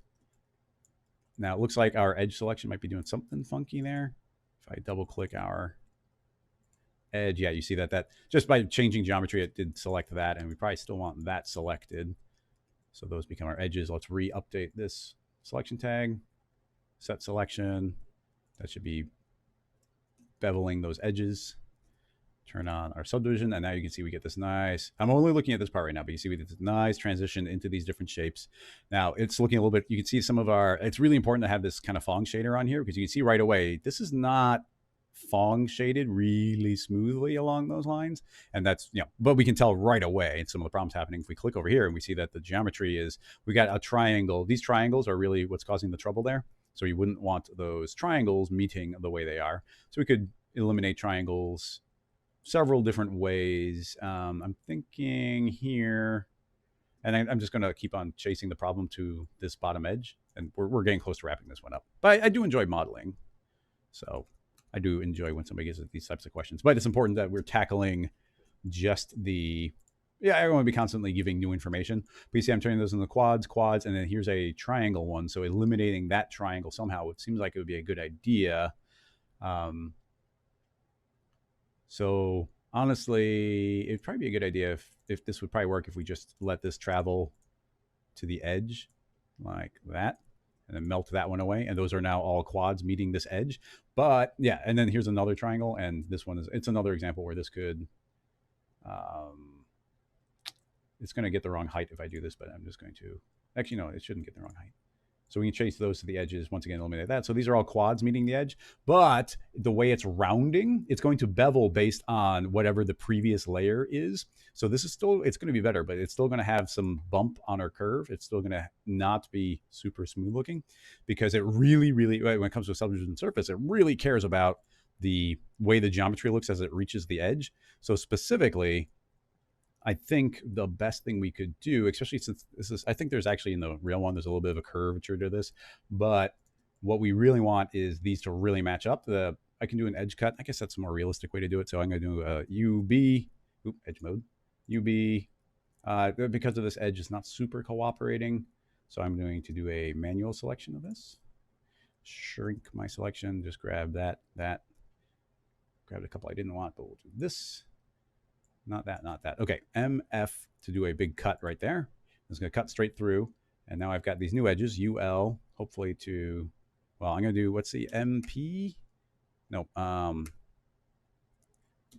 Now it looks like our edge selection might be doing something funky there. If I double click our edge, yeah, you see that just by changing geometry, it did select that, and we probably still want that selected. So those become our edges. Let's re-update this selection tag, set selection. That should be beveling those edges. Turn on our subdivision, and now you can see we get this nice, I'm only looking at this part right now, but you see we get this nice transition into these different shapes. Now it's looking a little bit, you can see some of it's really important to have this kind of Phong shader on here, because you can see right away, this is not Phong shaded really smoothly along those lines. And that's, but we can tell right away, and some of the problems happening if we click over here and we see that the geometry is, we got a triangle. These triangles are really what's causing the trouble there. So you wouldn't want those triangles meeting the way they are. So we could eliminate triangles several different ways. I'm thinking here, and I'm just going to keep on chasing the problem to this bottom edge, and we're getting close to wrapping this one up. But I do enjoy modeling, so I do enjoy when somebody gives us these types of questions. But it's important that we're tackling just I don't want to be constantly giving new information. But you see I'm turning those into quads, and then here's a triangle one. So eliminating that triangle somehow, it seems like it would be a good idea. So honestly, it'd probably be a good idea if this would probably work if we just let this travel to the edge like that, and then melt that one away. And those are now all quads meeting this edge. But yeah, and then here's another triangle, and this one it's another example where this could, it's going to get the wrong height if I do this, but I'm just going to, actually, no, it shouldn't get the wrong height. So we can chase those to the edges. Once again, eliminate that. So these are all quads meeting the edge, but the way it's rounding, it's going to bevel based on whatever the previous layer is. So this is still, it's going to be better, but it's still going to have some bump on our curve. It's still going to not be super smooth looking, because it really, when it comes to a subdivision surface, it really cares about the way the geometry looks as it reaches the edge. So specifically, I think the best thing we could do, especially since this is, I think there's actually in the real one, there's a little bit of a curvature to this, but what we really want is these to really match up. I can do an edge cut. I guess that's a more realistic way to do it. So I'm going to do a UB, edge mode, UB, because of this edge is not super cooperating. So I'm going to do a manual selection of this. Shrink my selection, just grab that. Grabbed a couple I didn't want, but we'll do this. Not that. Okay, MF to do a big cut right there. It's going to cut straight through. And now I've got these new edges, UL, hopefully to, well, I'm going to do, what's the MP? No,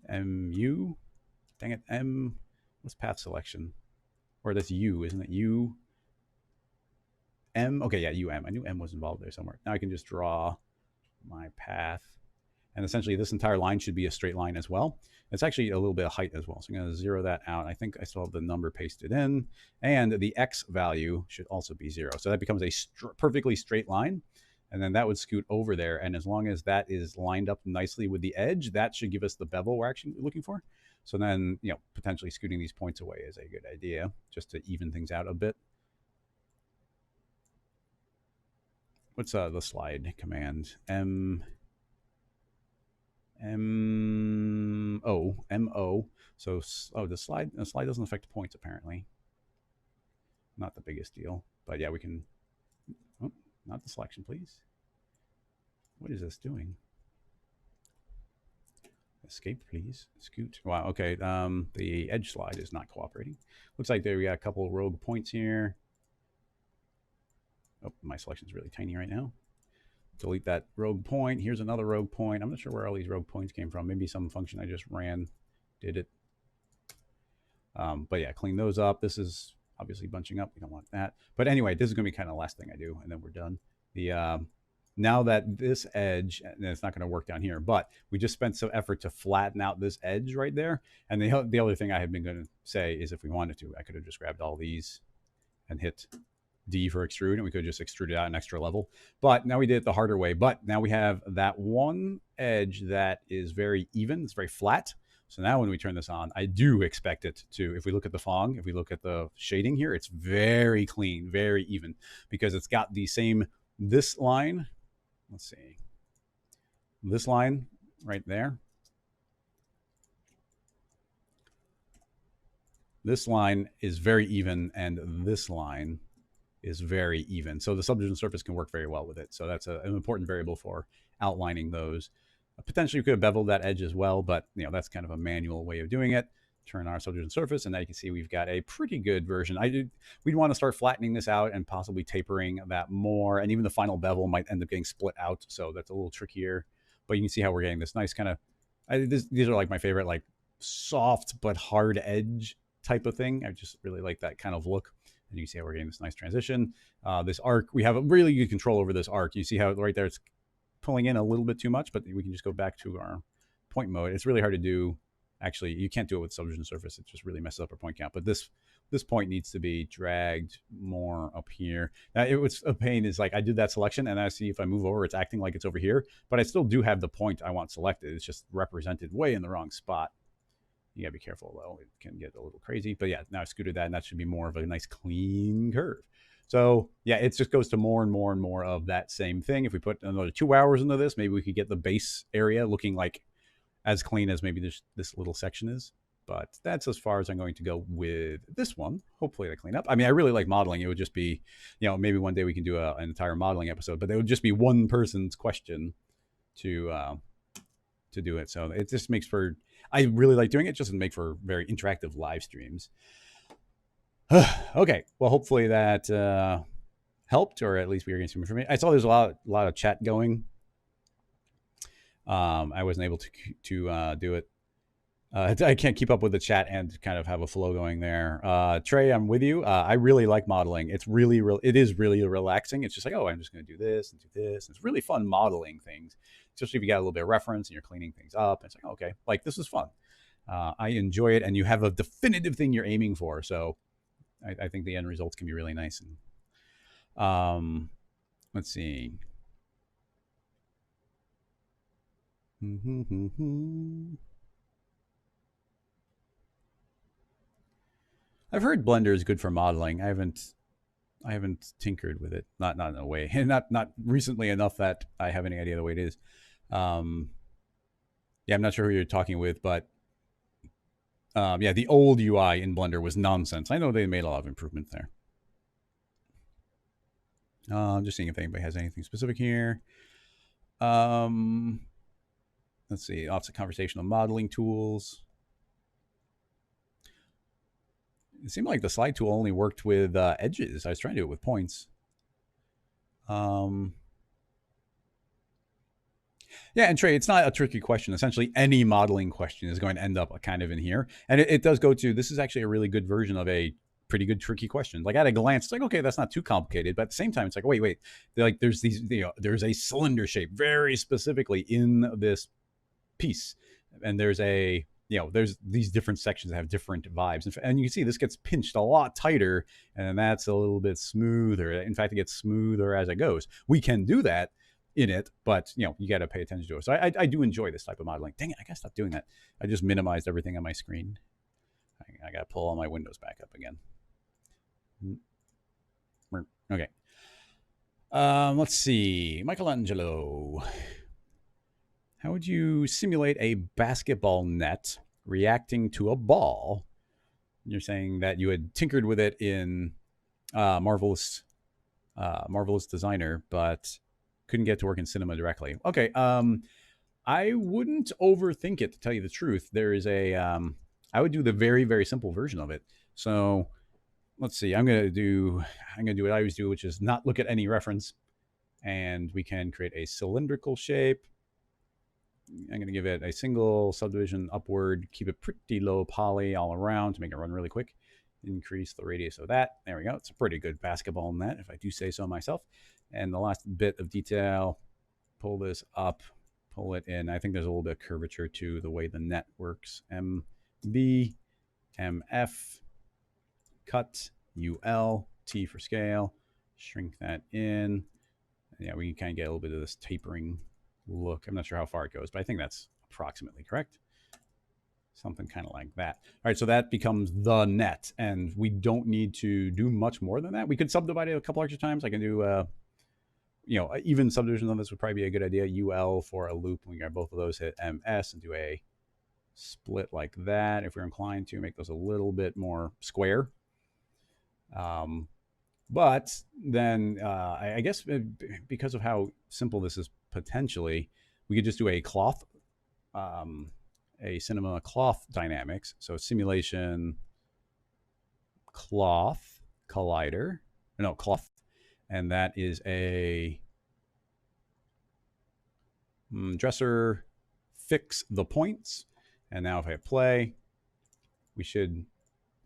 MU. Dang it, what's path selection? Or that's U, isn't it? U, M. Okay, yeah, UM. I knew M was involved there somewhere. Now I can just draw my path. And essentially this entire line should be a straight line as well. It's actually a little bit of height as well. So I'm going to zero that out. I think I still have the number pasted in. And the X value should also be 0. So that becomes a perfectly straight line. And then that would scoot over there. And as long as that is lined up nicely with the edge, that should give us the bevel we're actually looking for. So then, you know, potentially scooting these points away is a good idea just to even things out a bit. What's the slide command? MO. So, the slide doesn't affect points apparently. Not the biggest deal, but yeah, we can, oh, not the selection, please. What is this doing? Escape, please. Scoot. Wow, okay. The edge slide is not cooperating. Looks like we got a couple rogue points here. Oh, my selection's really tiny right now. Delete that rogue point. Here's another rogue point. I'm not sure where all these rogue points came from. Maybe some function I just ran did it. But yeah, clean those up. This is obviously bunching up. We don't want that. But anyway, this is going to be kind of the last thing I do, and then we're done. Now that this edge, and it's not going to work down here, but we just spent some effort to flatten out this edge right there. And the other thing I had been going to say is if we wanted to, I could have just grabbed all these and hit D for extrude, and we could just extrude it out an extra level. But now we did it the harder way. But now we have that one edge that is very even. It's very flat. So now when we turn this on, I do expect it to, if we look at the Phong, if we look at the shading here, it's very clean, very even, because it's got the same, this line, let's see, this line right there. This line is very even, and this line is very even. So the subdivision surface can work very well with it. So that's an important variable for outlining those. Potentially we could have beveled that edge as well, but you know, that's kind of a manual way of doing it. Turn our subdivision surface, and now you can see we've got a pretty good version. We'd want to start flattening this out and possibly tapering that more, and even the final bevel might end up getting split out, so that's a little trickier. But you can see how we're getting this nice kind of, these are like my favorite, like soft but hard edge type of thing. I just really like that kind of look. And you can see how we're getting this nice transition. This arc, we have a really good control over this arc. You see how right there it's pulling in a little bit too much, but we can just go back to our point mode. It's really hard to do. Actually, you can't do it with subdivision surface. It just really messes up our point count. But this point needs to be dragged more up here. Now, what's a pain is like I did that selection, and I see if I move over, it's acting like it's over here. But I still do have the point I want selected. It's just represented way in the wrong spot. You gotta be careful though. It can get a little crazy. But yeah, now I scooted that, and that should be more of a nice clean curve. So yeah, it just goes to more and more and more of that same thing. If we put another 2 hours into this, maybe we could get the base area looking like as clean as maybe this little section is. But that's as far as I'm going to go with this one. Hopefully to clean up. I mean, I really like modeling. It would just be, you know, maybe one day we can do an entire modeling episode, but it would just be one person's question to do it. So it just makes for, I really like doing it. Just to make for very interactive live streams. Okay, well, hopefully that helped, or at least we were getting some information. I saw there's a lot of chat going. I wasn't able to do it. I can't keep up with the chat and kind of have a flow going there. Trey, I'm with you. I really like modeling. It's really, it is really relaxing. It's just like, oh, I'm just going to do this and do this. It's really fun modeling things, especially if you got a little bit of reference and you're cleaning things up. It's like, oh, okay, like this is fun. I enjoy it, and you have a definitive thing you're aiming for. So I think the end results can be really nice. And let's see. I've heard Blender is good for modeling. I haven't tinkered with it. Not in a way, and not recently enough that I have any idea the way it is. Yeah, I'm not sure who you're talking with, but yeah, the old UI in Blender was nonsense. I know they made a lot of improvements there. Just seeing if anybody has anything specific here. Um, let's see. Lots of conversational modeling tools. It seemed like the slide tool only worked with edges. I was trying to do it with points. Yeah, and Trey, it's not a tricky question. Essentially, any modeling question is going to end up kind of in here. And it does go to, this is actually a really good version of a pretty good tricky question. Like at a glance, it's like, okay, that's not too complicated. But at the same time, it's like, wait. Like there's these, there's a cylinder shape very specifically in this piece. And there's there's these different sections that have different vibes. And you can see this gets pinched a lot tighter, and then that's a little bit smoother. In fact, it gets smoother as it goes. We can do that in it, but you got to pay attention to it. So I do enjoy this type of modeling. Dang it, I gotta stop doing that. I just minimized everything on my screen. I gotta pull all my windows back up again. Okay. Let's see. Michelangelo. How would you simulate a basketball net reacting to a ball? You're saying that you had tinkered with it in Marvelous Designer, but couldn't get to work in Cinema directly. Okay. I wouldn't overthink it, to tell you the truth. There is I would do the very, very simple version of it. So let's see. I'm gonna do what I always do, which is not look at any reference, and we can create a cylindrical shape. I'm going to give it a single subdivision upward, keep it pretty low poly all around to make it run really quick. Increase the radius of that. There we go. It's a pretty good basketball net, if I do say so myself. And the last bit of detail, pull this up, pull it in. I think there's a little bit of curvature to the way the net works. MB, MF, cut, UL, T for scale. Shrink that in. Yeah, we can kind of get a little bit of this tapering look. I'm not sure how far it goes, but I think that's approximately correct. Something kind of like that. All right, so that becomes the net, and we don't need to do much more than that. We could subdivide it a couple extra times. I can do, even subdivision of this would probably be a good idea. UL for a loop. We got both of those, hit MS and do a split like that. If we're inclined to make those a little bit more square. But then I guess because of how simple this is potentially, we could just do a cloth, a cinema cloth dynamics. So simulation cloth collider, no, cloth. And that is a dresser fix the points. And now if I play, we should,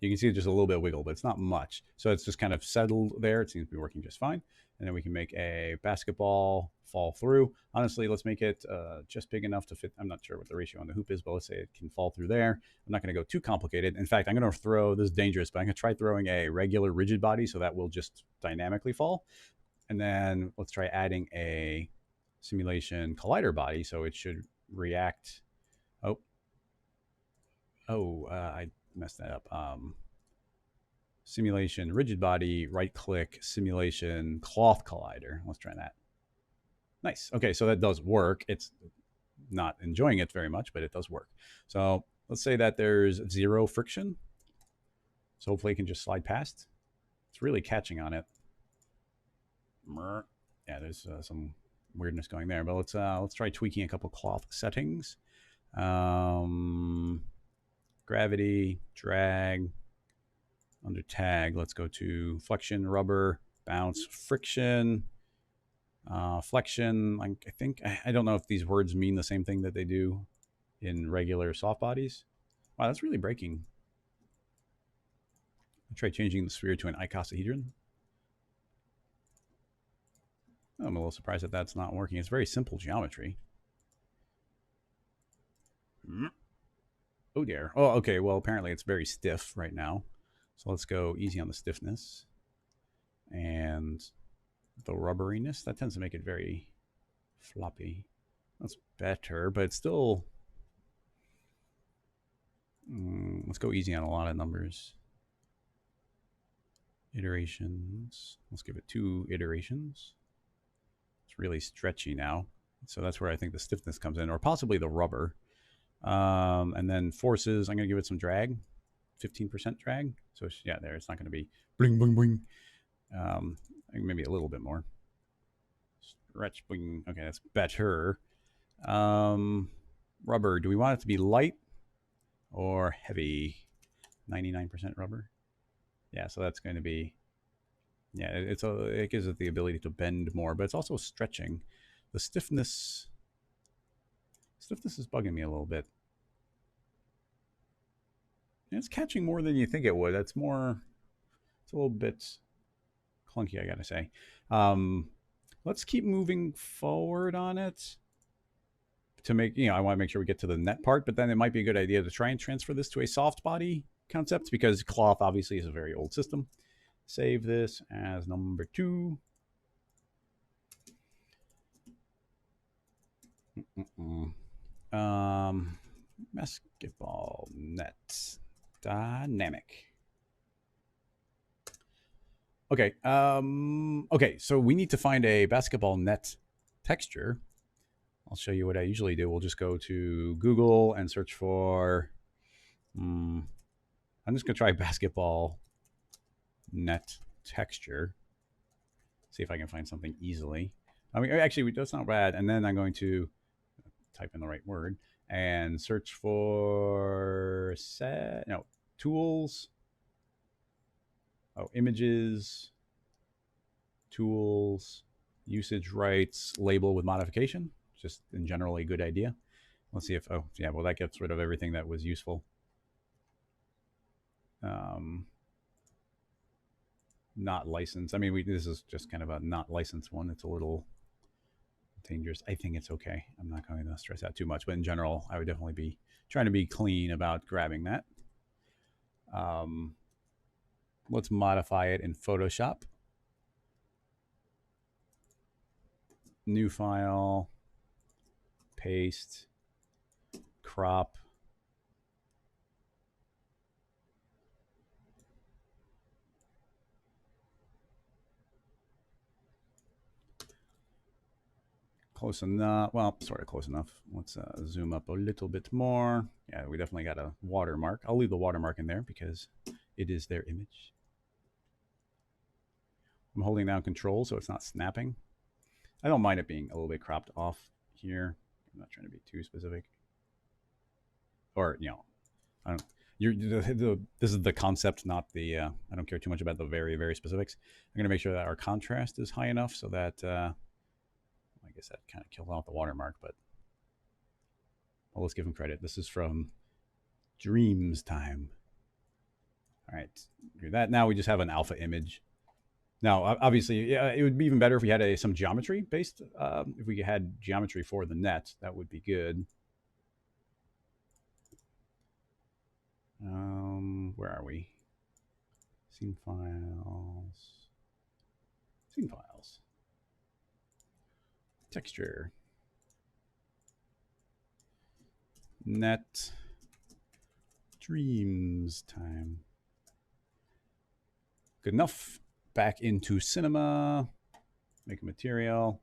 you can see just a little bit of wiggle, but it's not much. So it's just kind of settled there. It seems to be working just fine. And then we can make a basketball fall through. Honestly, let's make it just big enough to fit. I'm not sure what the ratio on the hoop is, but let's say it can fall through there. I'm not going to go too complicated. In fact, I'm going to throw, this is dangerous, but I'm going to try throwing a regular rigid body so that will just dynamically fall. And then let's try adding a simulation collider body so it should react. I messed that up. Simulation rigid body, right click, simulation cloth collider. Let's try that. Nice. Okay, so that does work. It's not enjoying it very much, but it does work. So let's say that there's 0 friction. So hopefully it can just slide past. It's really catching on it. Yeah, there's some weirdness going there, but let's try tweaking a couple cloth settings. Gravity, drag, under tag, let's go to flexion, rubber, bounce, friction, flexion. I think, I don't know if these words mean the same thing that they do in regular soft bodies. Wow, that's really breaking. I'll try changing the sphere to an icosahedron. I'm a little surprised that that's not working. It's very simple geometry. Oh dear. Oh, okay. Well, apparently it's very stiff right now. So let's go easy on the stiffness. And the rubberiness, that tends to make it very floppy. That's better, but it's still... let's go easy on a lot of numbers. Iterations. Let's give it 2 iterations. It's really stretchy now. So that's where I think the stiffness comes in, or possibly the rubber. And then forces, I'm going to give it some drag, 15% drag. So yeah, there, it's not going to be bling, bling, bling. Maybe a little bit more. Stretch, boing. Okay, that's better. Rubber. Do we want it to be light or heavy? 99% rubber. Yeah, so that's going to be. Yeah, it gives it the ability to bend more, but it's also stretching. The stiffness is bugging me a little bit. It's catching more than you think it would. It's a little bit clunky, I gotta say. Let's keep moving forward on it to make, I want to make sure we get to the net part, but then it might be a good idea to try and transfer this to a soft body concept because cloth obviously is a very old system. Save this as number 2. Basketball net dynamic. Okay. Okay. So we need to find a basketball net texture. I'll show you what I usually do. We'll just go to Google and search for. I'm just gonna try basketball net texture. See if I can find something easily. I mean, actually, that's not bad. And then I'm going to type in the right word and search for tools. Images, tools, usage rights, label with modification. Just in general a good idea. Let's see if, well, that gets rid of everything that was useful. Not licensed. I mean, this is just kind of a not licensed one. It's a little dangerous. I think it's okay. I'm not going to stress out too much, but in general, I would definitely be trying to be clean about grabbing that. Let's modify it in Photoshop. New file, paste, crop. Close enough. Well, sort of close enough. Let's zoom up a little bit more. Yeah, we definitely got a watermark. I'll leave the watermark in there because it is their image. I'm holding down control so it's not snapping. I don't mind it being a little bit cropped off here. I'm not trying to be too specific. Or, I don't. This is the concept, not the. I don't care too much about the very, very specifics. I'm going to make sure that our contrast is high enough so that. I guess that kind of killed out the watermark, but well, let's give him credit. This is from Dreams Time. All right, do that. Now we just have an alpha image. Now, obviously, it would be even better if we had some geometry based. If we had geometry for the net, that would be good. Where are we? Scene files. Scene files. Texture. Net. Dreams Time. Good enough. Back into Cinema. Make a material.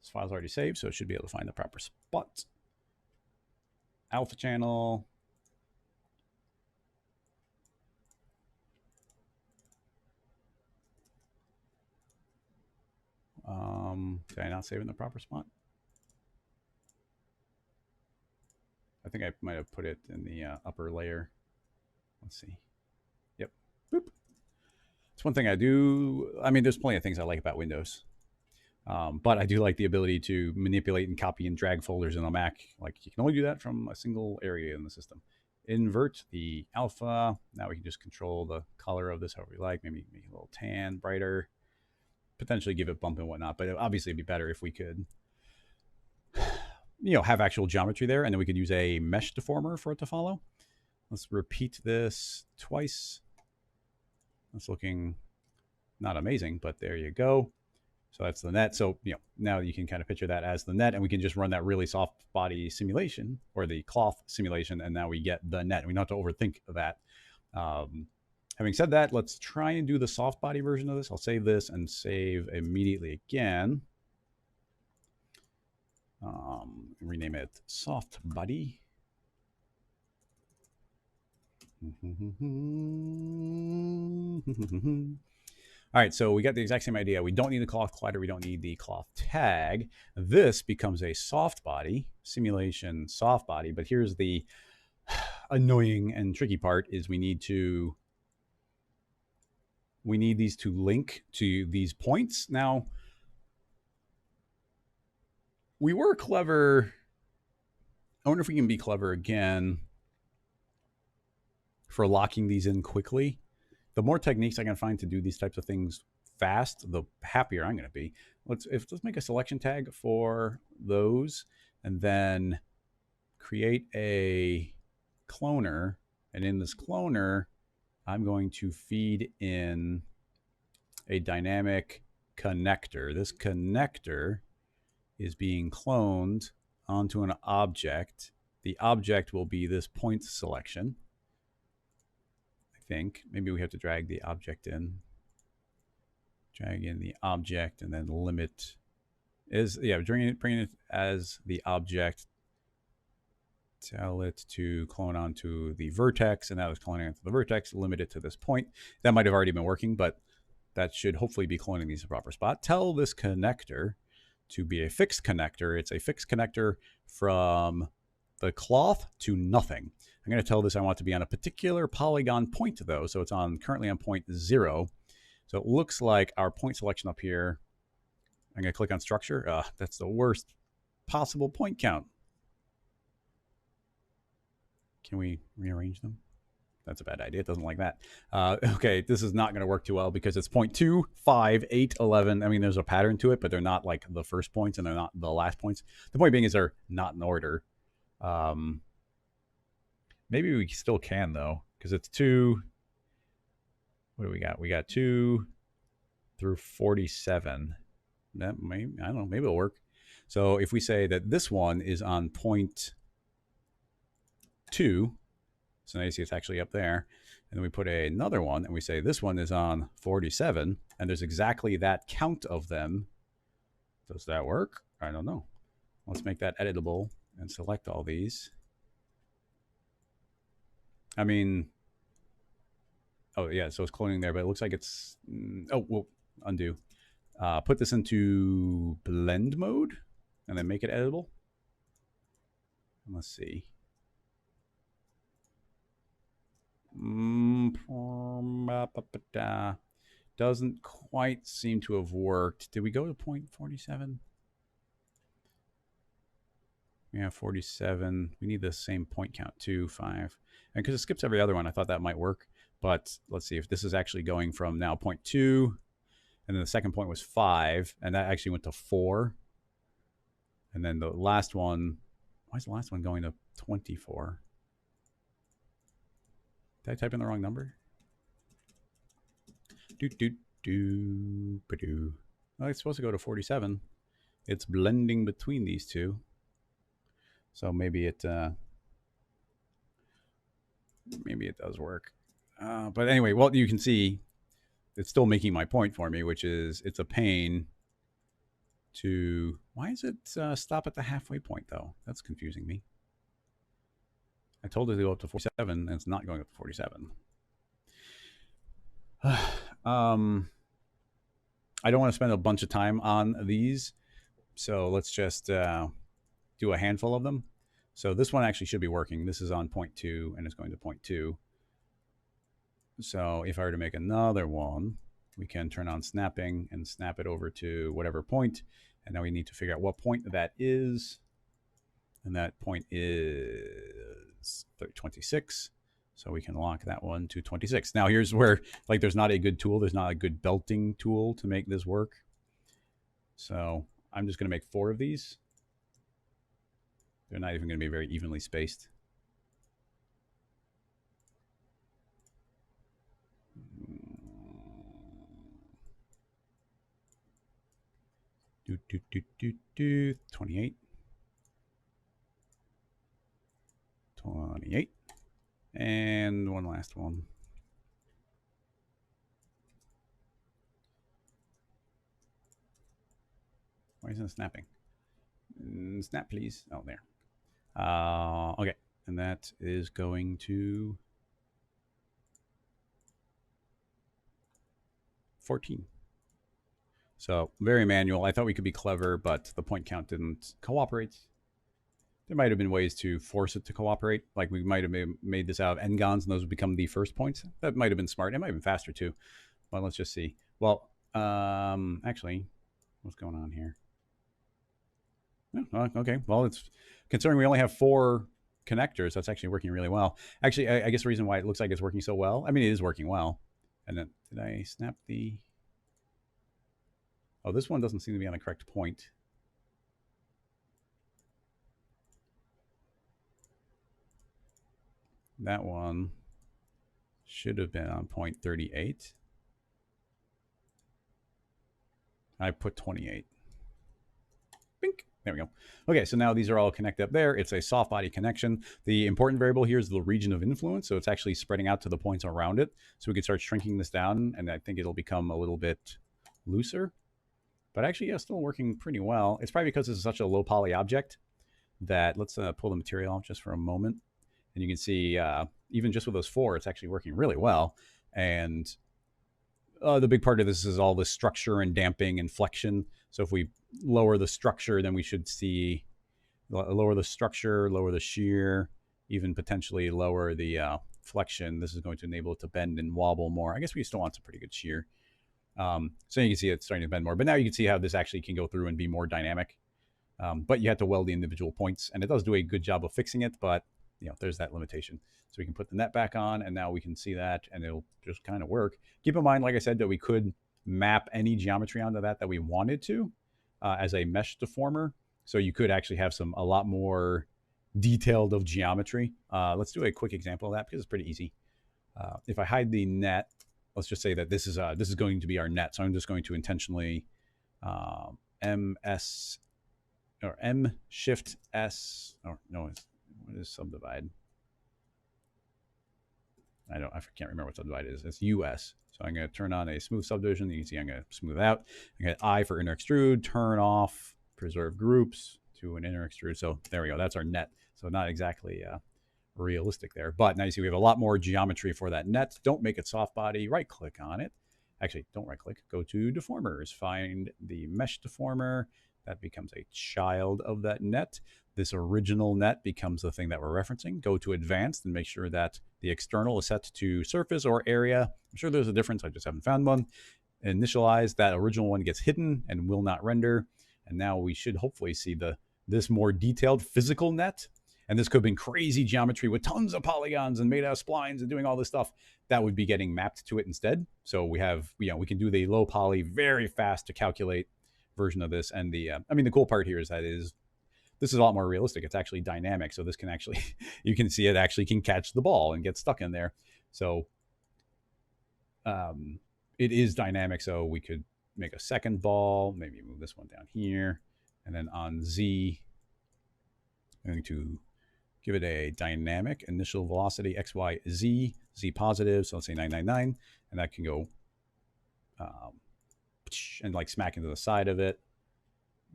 This file's already saved, so it should be able to find the proper spot. Alpha channel. Did I not save it in the proper spot? I think I might have put it in the upper layer. Let's see. Yep. Boop. It's one thing I do. I mean, there's plenty of things I like about Windows. But I do like the ability to manipulate and copy and drag folders in a Mac. Like you can only do that from a single area in the system. Invert the alpha. Now we can just control the color of this however we like. Maybe make it a little tan, brighter. Potentially give it bump and whatnot. But obviously it'd be better if we could, have actual geometry there, and then we could use a mesh deformer for it to follow. Let's repeat this twice. That's looking not amazing, but there you go. So that's the net. So, now you can kind of picture that as the net, and we can just run that really soft body simulation or the cloth simulation, and now we get the net. We don't have to overthink that. Having said that, let's try and do the soft body version of this. I'll save this and save immediately again. Rename it soft body. All right, so we got the exact same idea. We don't need the cloth collider. We don't need the cloth tag. This becomes a soft body, simulation soft body. But here's the annoying and tricky part is we need these to link to these points. Now, we were clever. I wonder if we can be clever again for locking these in quickly. The more techniques I can find to do these types of things fast, the happier I'm going to be. Let's make a selection tag for those, and then create a cloner. And in this cloner, I'm going to feed in a dynamic connector. This connector is being cloned onto an object. The object will be this point selection. I think maybe we have to drag the object in. Drag in the object and then limit is, yeah, bring it as the object. Tell it to clone onto the vertex, and that was cloning onto the vertex. Limit it to this point. That might have already been working, but that should hopefully be cloning these in the proper spot. Tell this connector to be a fixed connector. It's a fixed connector from the cloth to nothing. I'm going to tell this I want to be on a particular polygon point, though. So it's currently on point 0. So it looks like our point selection up here, I'm going to click on structure. That's the worst possible point count. Can we rearrange them? That's a bad idea. It doesn't like that. Okay, this is not going to work too well because it's 0.2, 5, 8, 11. I mean, there's a pattern to it, but they're not like the first points and they're not the last points. The point being is they're not in order. Maybe we still can, though, because it's 2. What do we got? We got 2 through 47. That may, I don't know, maybe it'll work. So if we say that this one is on point 2, so now you see it's actually up there, and then we put another one and we say this one is on 47, and there's exactly that count of them. Does that work? I don't know. Let's make that editable and select all these. I mean, oh yeah, so it's cloning there, but it looks like it's, oh, well, undo. Put this into blend mode and then make it editable. Let's see. Doesn't quite seem to have worked. Did we go to point 47? Yeah, 47. We need the same point count, 2, 5. And because it skips every other one, I thought that might work. But let's see if this is actually going from now point 2, and then the second point was 5, and that actually went to 4. And then the last one, why is the last one going to 24? Did I type in the wrong number? Well, it's supposed to go to 47. It's blending between these two. So maybe it does work. But anyway, well, you can see it's still making my point for me, which is it's a pain to, why is it stop at the halfway point though? That's confusing me. I told it to go up to 47 and it's not going up to 47. I don't want to spend a bunch of time on these, so let's just do a handful of them. So this one actually should be working. This is on point 2 and it's going to point 2. So if I were to make another one, we can turn on snapping and snap it over to whatever point. And now we need to figure out what point that is. And that point is 26. So we can lock that one to 26. Now here's where, like, there's not a good tool. There's not a good belting tool to make this work. So I'm just going to make 4 of these. They're not even going to be very evenly spaced. Do, do, do, do, do. 28. 28. And one last one. Why isn't it snapping? Snap, please. Oh, there. Okay. And that is going to 14. So very manual. I thought we could be clever, but the point count didn't cooperate. There might have been ways to force it to cooperate. Like we might have made this out of n-gons and those would become the first points. That might have been smart. It might have been faster too. But let's just see. Well, actually, what's going on here? Oh, okay. Well, it's considering we only have 4 connectors, that's actually working really well. Actually, I guess the reason why it looks like it's working so well, I mean, it is working well. And then did I snap the... Oh, this one doesn't seem to be on the correct point. That one should have been on point 38. I put 28. Bink. There we go. Okay, so now these are all connected up there. It's a soft body connection. The important variable here is the region of influence, so it's actually spreading out to the points around it. So we could start shrinking this down, and I think it'll become a little bit looser. But actually, yeah, still working pretty well. It's probably because this is such a low poly object that let's pull the material off just for a moment. And you can see even just with those 4, it's actually working really well. And the big part of this is all the structure and damping and flexion. So if we lower the structure, then we should see lower the structure, lower the shear, even potentially lower the flexion. This is going to enable it to bend and wobble more. I guess we still want some pretty good shear. So you can see it's starting to bend more. But now you can see how this actually can go through and be more dynamic. But you have to weld the individual points. And it does do a good job of fixing it, but there's that limitation. So we can put the net back on, and now we can see that, and it'll just kind of work. Keep in mind, like I said, that we could map any geometry onto that we wanted to as a mesh deformer. So you could actually have a lot more detailed of geometry. Let's do a quick example of that because it's pretty easy. If I hide the net, let's just say that this is going to be our net. So I'm just going to intentionally MS or M Shift S. Or no, what is subdivide? I can't remember what subdivide is. It's US. So I'm going to turn on a smooth subdivision. You can see I'm going to smooth out. I'm going to I for inner extrude, turn off preserve groups to an inner extrude. So there we go. That's our net. So not exactly realistic there. But now you see we have a lot more geometry for that net. Don't make it soft body. Right click on it. Actually, don't right click. Go to deformers. Find the mesh deformer. That becomes a child of that net. This original net becomes the thing that we're referencing. Go to advanced and make sure that the external is set to surface or area. I'm sure there's a difference. I just haven't found one. Initialize. That original one gets hidden and will not render. And now we should hopefully see this more detailed physical net. And this could have been crazy geometry with tons of polygons and made out of splines and doing all this stuff that would be getting mapped to it instead. So we can do the low poly very fast to calculate version of this. And the cool part here is that this is a lot more realistic. It's actually dynamic. So this can actually, you can see it actually can catch the ball and get stuck in there. So it is dynamic. So we could make a second ball, maybe move this one down here. And then on Z, I'm going to give it a dynamic initial velocity, X, Y, Z, Z positive. So let's say 999. And that can go and like smack into the side of it.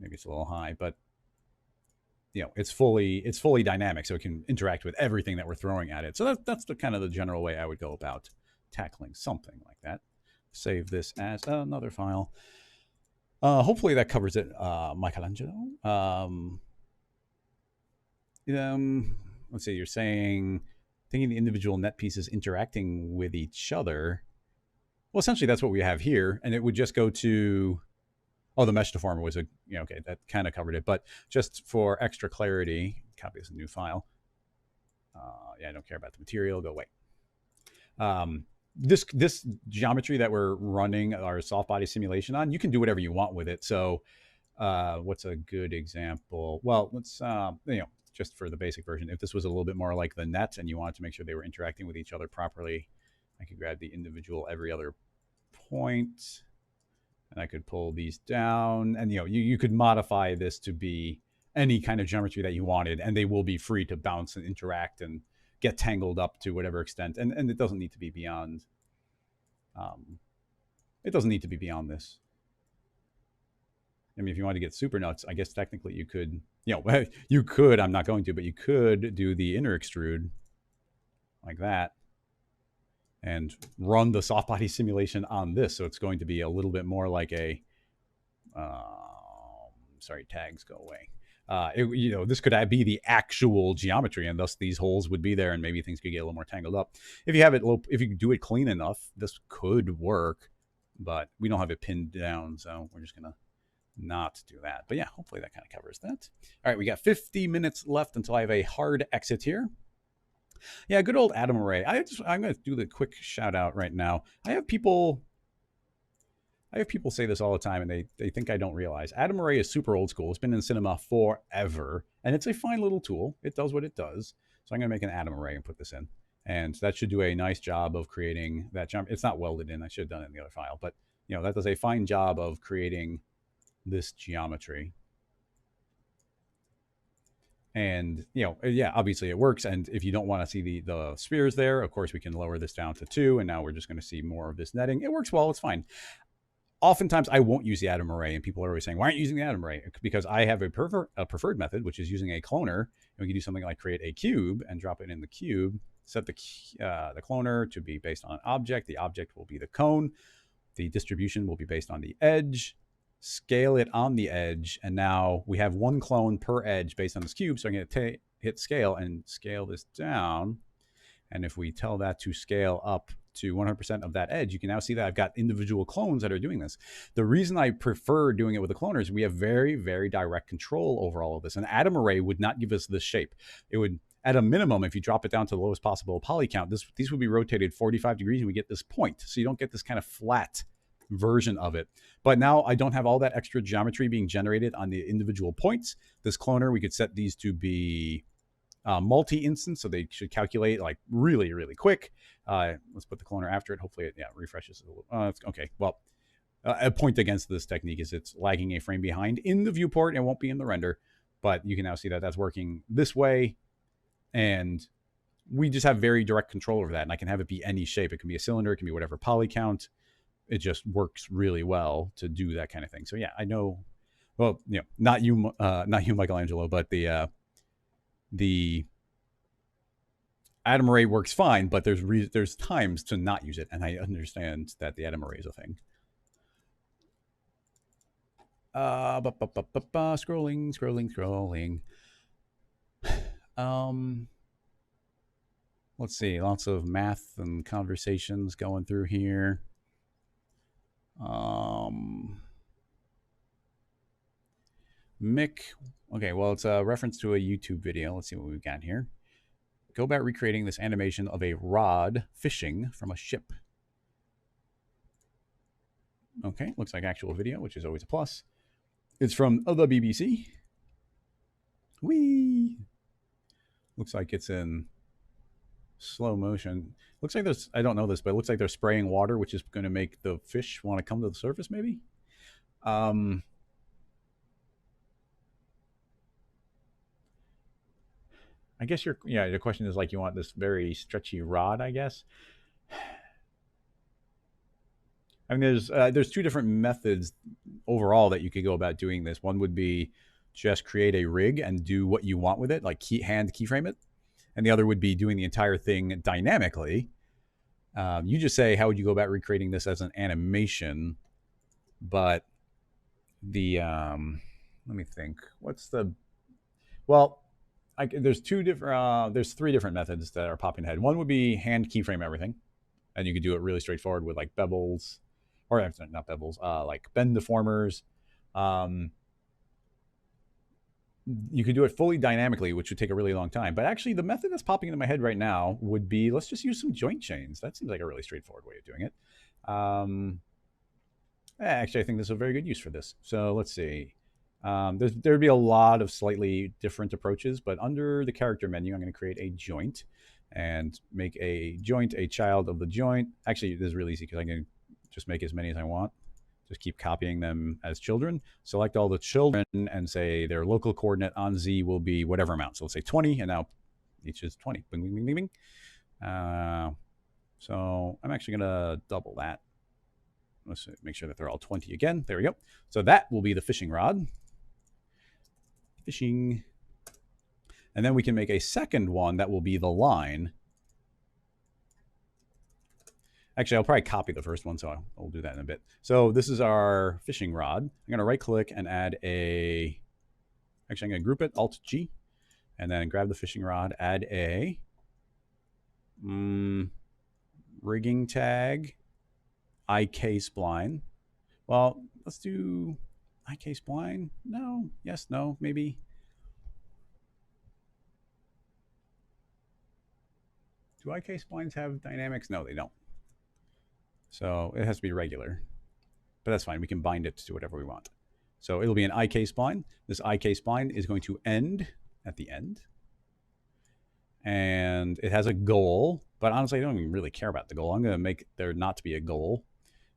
Maybe it's a little high, but it's fully dynamic, so it can interact with everything that we're throwing at it. So that's the kind of the general way I would go about tackling something like that. Save this as another file. Hopefully that covers it, Michelangelo. Let's see, you're saying thinking the individual net pieces interacting with each other. Well, essentially that's what we have here, and it would just go to, the mesh deformer was okay, that kind of covered it, but just for extra clarity, copy this new file. I don't care about the material, go away. This geometry that we're running our soft body simulation on, you can do whatever you want with it. So what's a good example? Well, let's, just for the basic version, if this was a little bit more like the net and you wanted to make sure they were interacting with each other properly, I could grab the individual every other point, and I could pull these down, and you could modify this to be any kind of geometry that you wanted, and they will be free to bounce and interact and get tangled up to whatever extent. And it doesn't need to be beyond. It doesn't need to be beyond this. I mean, if you want to get super nuts, I guess technically you could. You could. I'm not going to, but you could do the inner extrude like that. and run the soft body simulation on this. So it's going to be a little bit more like a, sorry, tags go away. This could be the actual geometry, and thus these holes would be there, and maybe things could get a little more tangled up. If you have it, if you do it clean enough, this could work, but we don't have it pinned down, so we're just gonna not do that. But yeah, hopefully that kind of covers that. All right, we got 50 minutes left until I have a hard exit here. Yeah, good old Adam Array. I'm going to do the quick shout out right now. I have people say this all the time, and they think I don't realize. Adam Array is super old school. It's been in cinema forever, and it's a fine little tool. It does what it does. So I'm going to make an Adam Array and put this in. And that should do a nice job of creating that jump. It's not welded in. I should have done it in the other file. But, that does a fine job of creating this geometry. And, yeah, obviously it works. And if you don't want to see the spheres there, of course, we can lower this down to 2. And now we're just going to see more of this netting. It works well. It's fine. Oftentimes, I won't use the Adam Array. And people are always saying, why aren't you using the Adam Array? Because I have a preferred method, which is using a cloner. And we can do something like create a cube and drop it in the cube. Set the cloner to be based on an object. The object will be the cone. The distribution will be based on the edge. Scale it on the edge, and now we have one clone per edge based on this cube. So I'm going to hit scale and scale this down. And if we tell that to scale up to 100% of that edge, you can now see that I've got individual clones that are doing this. The reason I prefer doing it with the cloner is we have very, very direct control over all of this. An Adam Array would not give us this shape. It would, at a minimum, if you drop it down to the lowest possible poly count, these would be rotated 45 degrees and we get this point. So you don't get this kind of flat version of it. But now I don't have all that extra geometry being generated on the individual points. This cloner, we could set these to be multi-instance, so they should calculate like really, really quick. Let's put the cloner after it. Hopefully it refreshes a little. Okay, well, a point against this technique is it's lagging a frame behind in the viewport. It won't be in the render, but you can now see that that's working this way. And we just have very direct control over that. And I can have it be any shape. It can be a cylinder. It can be whatever poly count. It just works really well to do that kind of thing. So yeah, I know. Well, not you, Michelangelo, but the Adam Array works fine. But there's times to not use it, and I understand that the Adam Array is a thing. Scrolling. Let's see. Lots of math and conversations going through here. Mick, okay, well, it's a reference to a YouTube video. Let's see what we've got here. Go about recreating this animation of a rod fishing from a ship. Okay, looks like actual video, which is always a plus. It's from the BBC. Whee! Looks like it's in slow motion. Looks like there's, I don't know this, but it looks like they're spraying water, which is going to make the fish want to come to the surface, maybe? I guess your question is like you want this very stretchy rod, I guess. I mean, there's two different methods overall that you could go about doing this. One would be just create a rig and do what you want with it, like hand keyframe it. And the other would be doing the entire thing dynamically. You just say, how would you go about recreating this as an animation? But let me think. There's three different methods that are popping ahead. One would be hand keyframe everything. And you could do it really straightforward with like bevels, or not bevels, like bend deformers. You could do it fully dynamically, which would take a really long time. But actually, the method that's popping into my head right now would be, let's just use some joint chains. That seems like a really straightforward way of doing it. Actually, I think there's a very good use for this. So let's see. There'd be a lot of slightly different approaches, but under the character menu, I'm going to create a joint and make a joint a child of the joint. Actually, this is really easy because I can just make as many as I want. Just keep copying them as children. Select all the children and say their local coordinate on Z will be whatever amount. So let's say 20, and now each is 20. Bing, bing, bing, bing, bing. So I'm actually going to double that. Let's make sure that they're all 20 again. There we go. So that will be the fishing rod. Fishing. And then we can make a second one that will be the line. Actually, I'll probably copy the first one, so I'll do that in a bit. So this is our fishing rod. I'm going to right click and add a, actually I'm going to group it, Alt G, and then grab the fishing rod, add a rigging tag, IK spline. Well, let's do IK spline. No, yes, no, maybe. Do IK splines have dynamics? No, they don't. So it has to be regular, but that's fine. We can bind it to whatever we want. So it'll be an IK spline. This IK spline is going to end at the end. And it has a goal, but honestly, I don't even really care about the goal. I'm going to make there not to be a goal.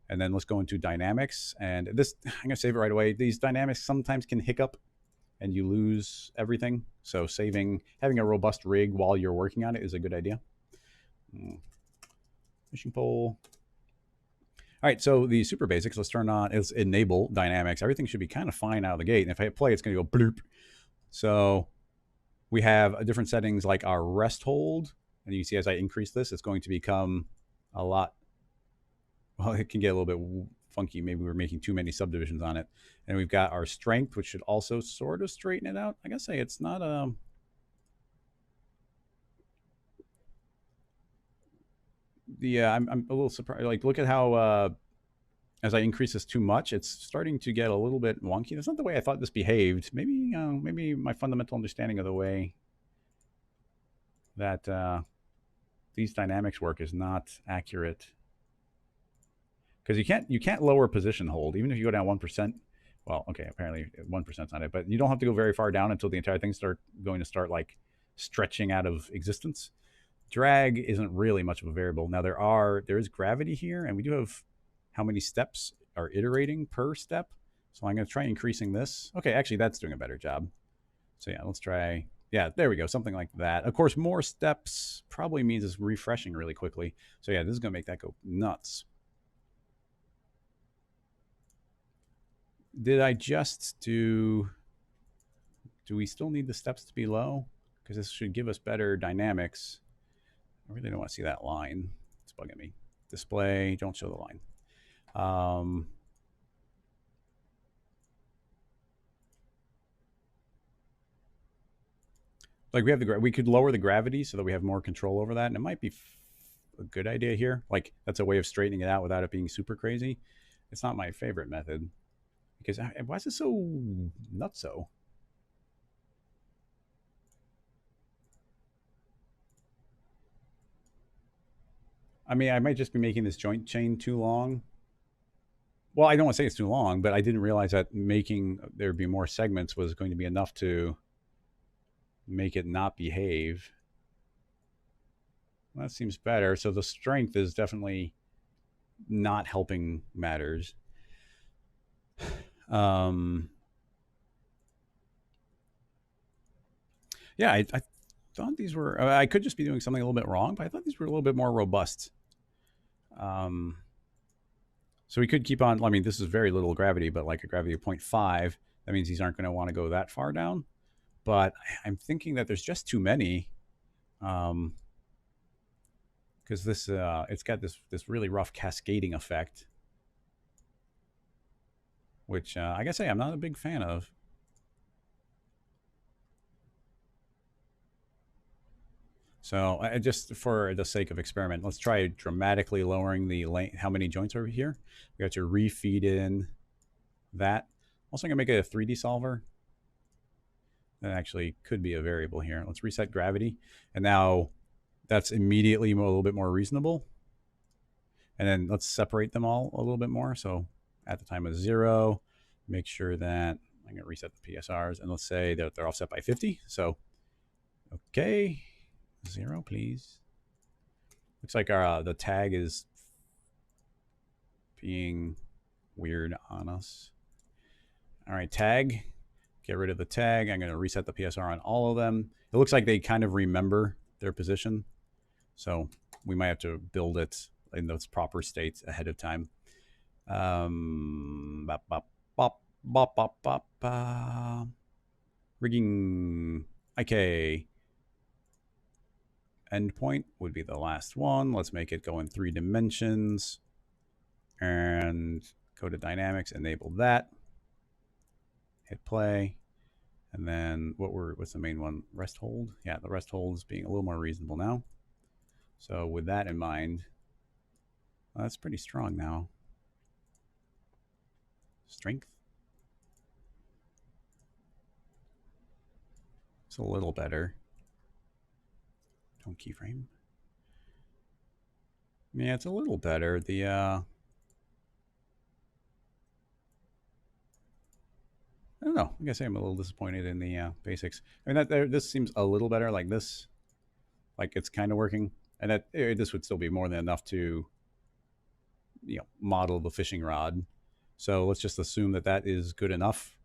And then let's go into dynamics. And this, I'm going to save it right away. These dynamics sometimes can hiccup and you lose everything. So having a robust rig while you're working on it is a good idea. Fishing pole. All right, so the super basics, let's turn on, let's enable dynamics. Everything should be kind of fine out of the gate. And if I hit play, it's going to go bloop. So we have different settings like our rest hold. And you can see as I increase this, it's going to become a lot, well, it can get a little bit funky. Maybe we're making too many subdivisions on it. And we've got our strength, which should also sort of straighten it out. I gotta say, it's not I'm a little surprised. Like, look at how as I increase this too much, it's starting to get a little bit wonky. That's not the way I thought this behaved. Maybe my fundamental understanding of the way that these dynamics work is not accurate. Because you can't lower position hold even if you go down 1%. Well, okay, apparently 1% is not it, but you don't have to go very far down until the entire thing going to start like stretching out of existence. Drag isn't really much of a variable. Now there is gravity here, and we do have how many steps are iterating per step. So I'm going to try increasing this. Okay, actually that's doing a better job. So yeah, let's try. Yeah, there we go, something like that. Of course, more steps probably means it's refreshing really quickly. So yeah, this is going to make that go nuts. Did I just do we still need the steps to be low? Because this should give us better dynamics. I really don't want to see that line. It's bugging me. Display, don't show the line. Like we could lower the gravity so that we have more control over that. And it might be a good idea here. Like that's a way of straightening it out without it being super crazy. It's not my favorite method. Because why is it so nutso? I mean, I might just be making this joint chain too long. Well, I don't want to say it's too long, but I didn't realize that making there be more segments was going to be enough to make it not behave. Well, that seems better. So the strength is definitely not helping matters. Yeah, I thought these were, I could just be doing something a little bit wrong, but I thought these were a little bit more robust. So we could keep on, I mean, this is very little gravity, but like a gravity of 0.5, that means these aren't going to want to go that far down. But I'm thinking that there's just too many. Because this, it's got this really rough cascading effect, which I gotta say I'm not a big fan of. So just for the sake of experiment, let's try dramatically lowering the length. How many joints are here? We got to refeed in that. Also, I'm gonna make it a 3D solver. That actually could be a variable here. Let's reset gravity, and now that's immediately a little bit more reasonable. And then let's separate them all a little bit more. So at the time of 0, make sure that I'm gonna reset the PSRs, and let's say that they're offset by 50. So okay. 0, please. Looks like our the tag is being weird on us. All right, tag. Get rid of the tag. I'm going to reset the PSR on all of them. It looks like they kind of remember their position. So we might have to build it in those proper states ahead of time. Rigging. Okay. endpoint would be the last one. Let's make it go in 3 dimensions and go to dynamics, enable that, hit play. And then what's the main one? Rest hold. Yeah, the rest hold is being a little more reasonable now. So with that in mind, well, that's pretty strong now. Strength. It's a little better. Don't keyframe. Yeah, it's a little better. The I don't know. I guess I'm a little disappointed in the basics. I mean, this seems a little better. Like this, like it's kind of working, and that this would still be more than enough to, model the fishing rod. So let's just assume that that is good enough.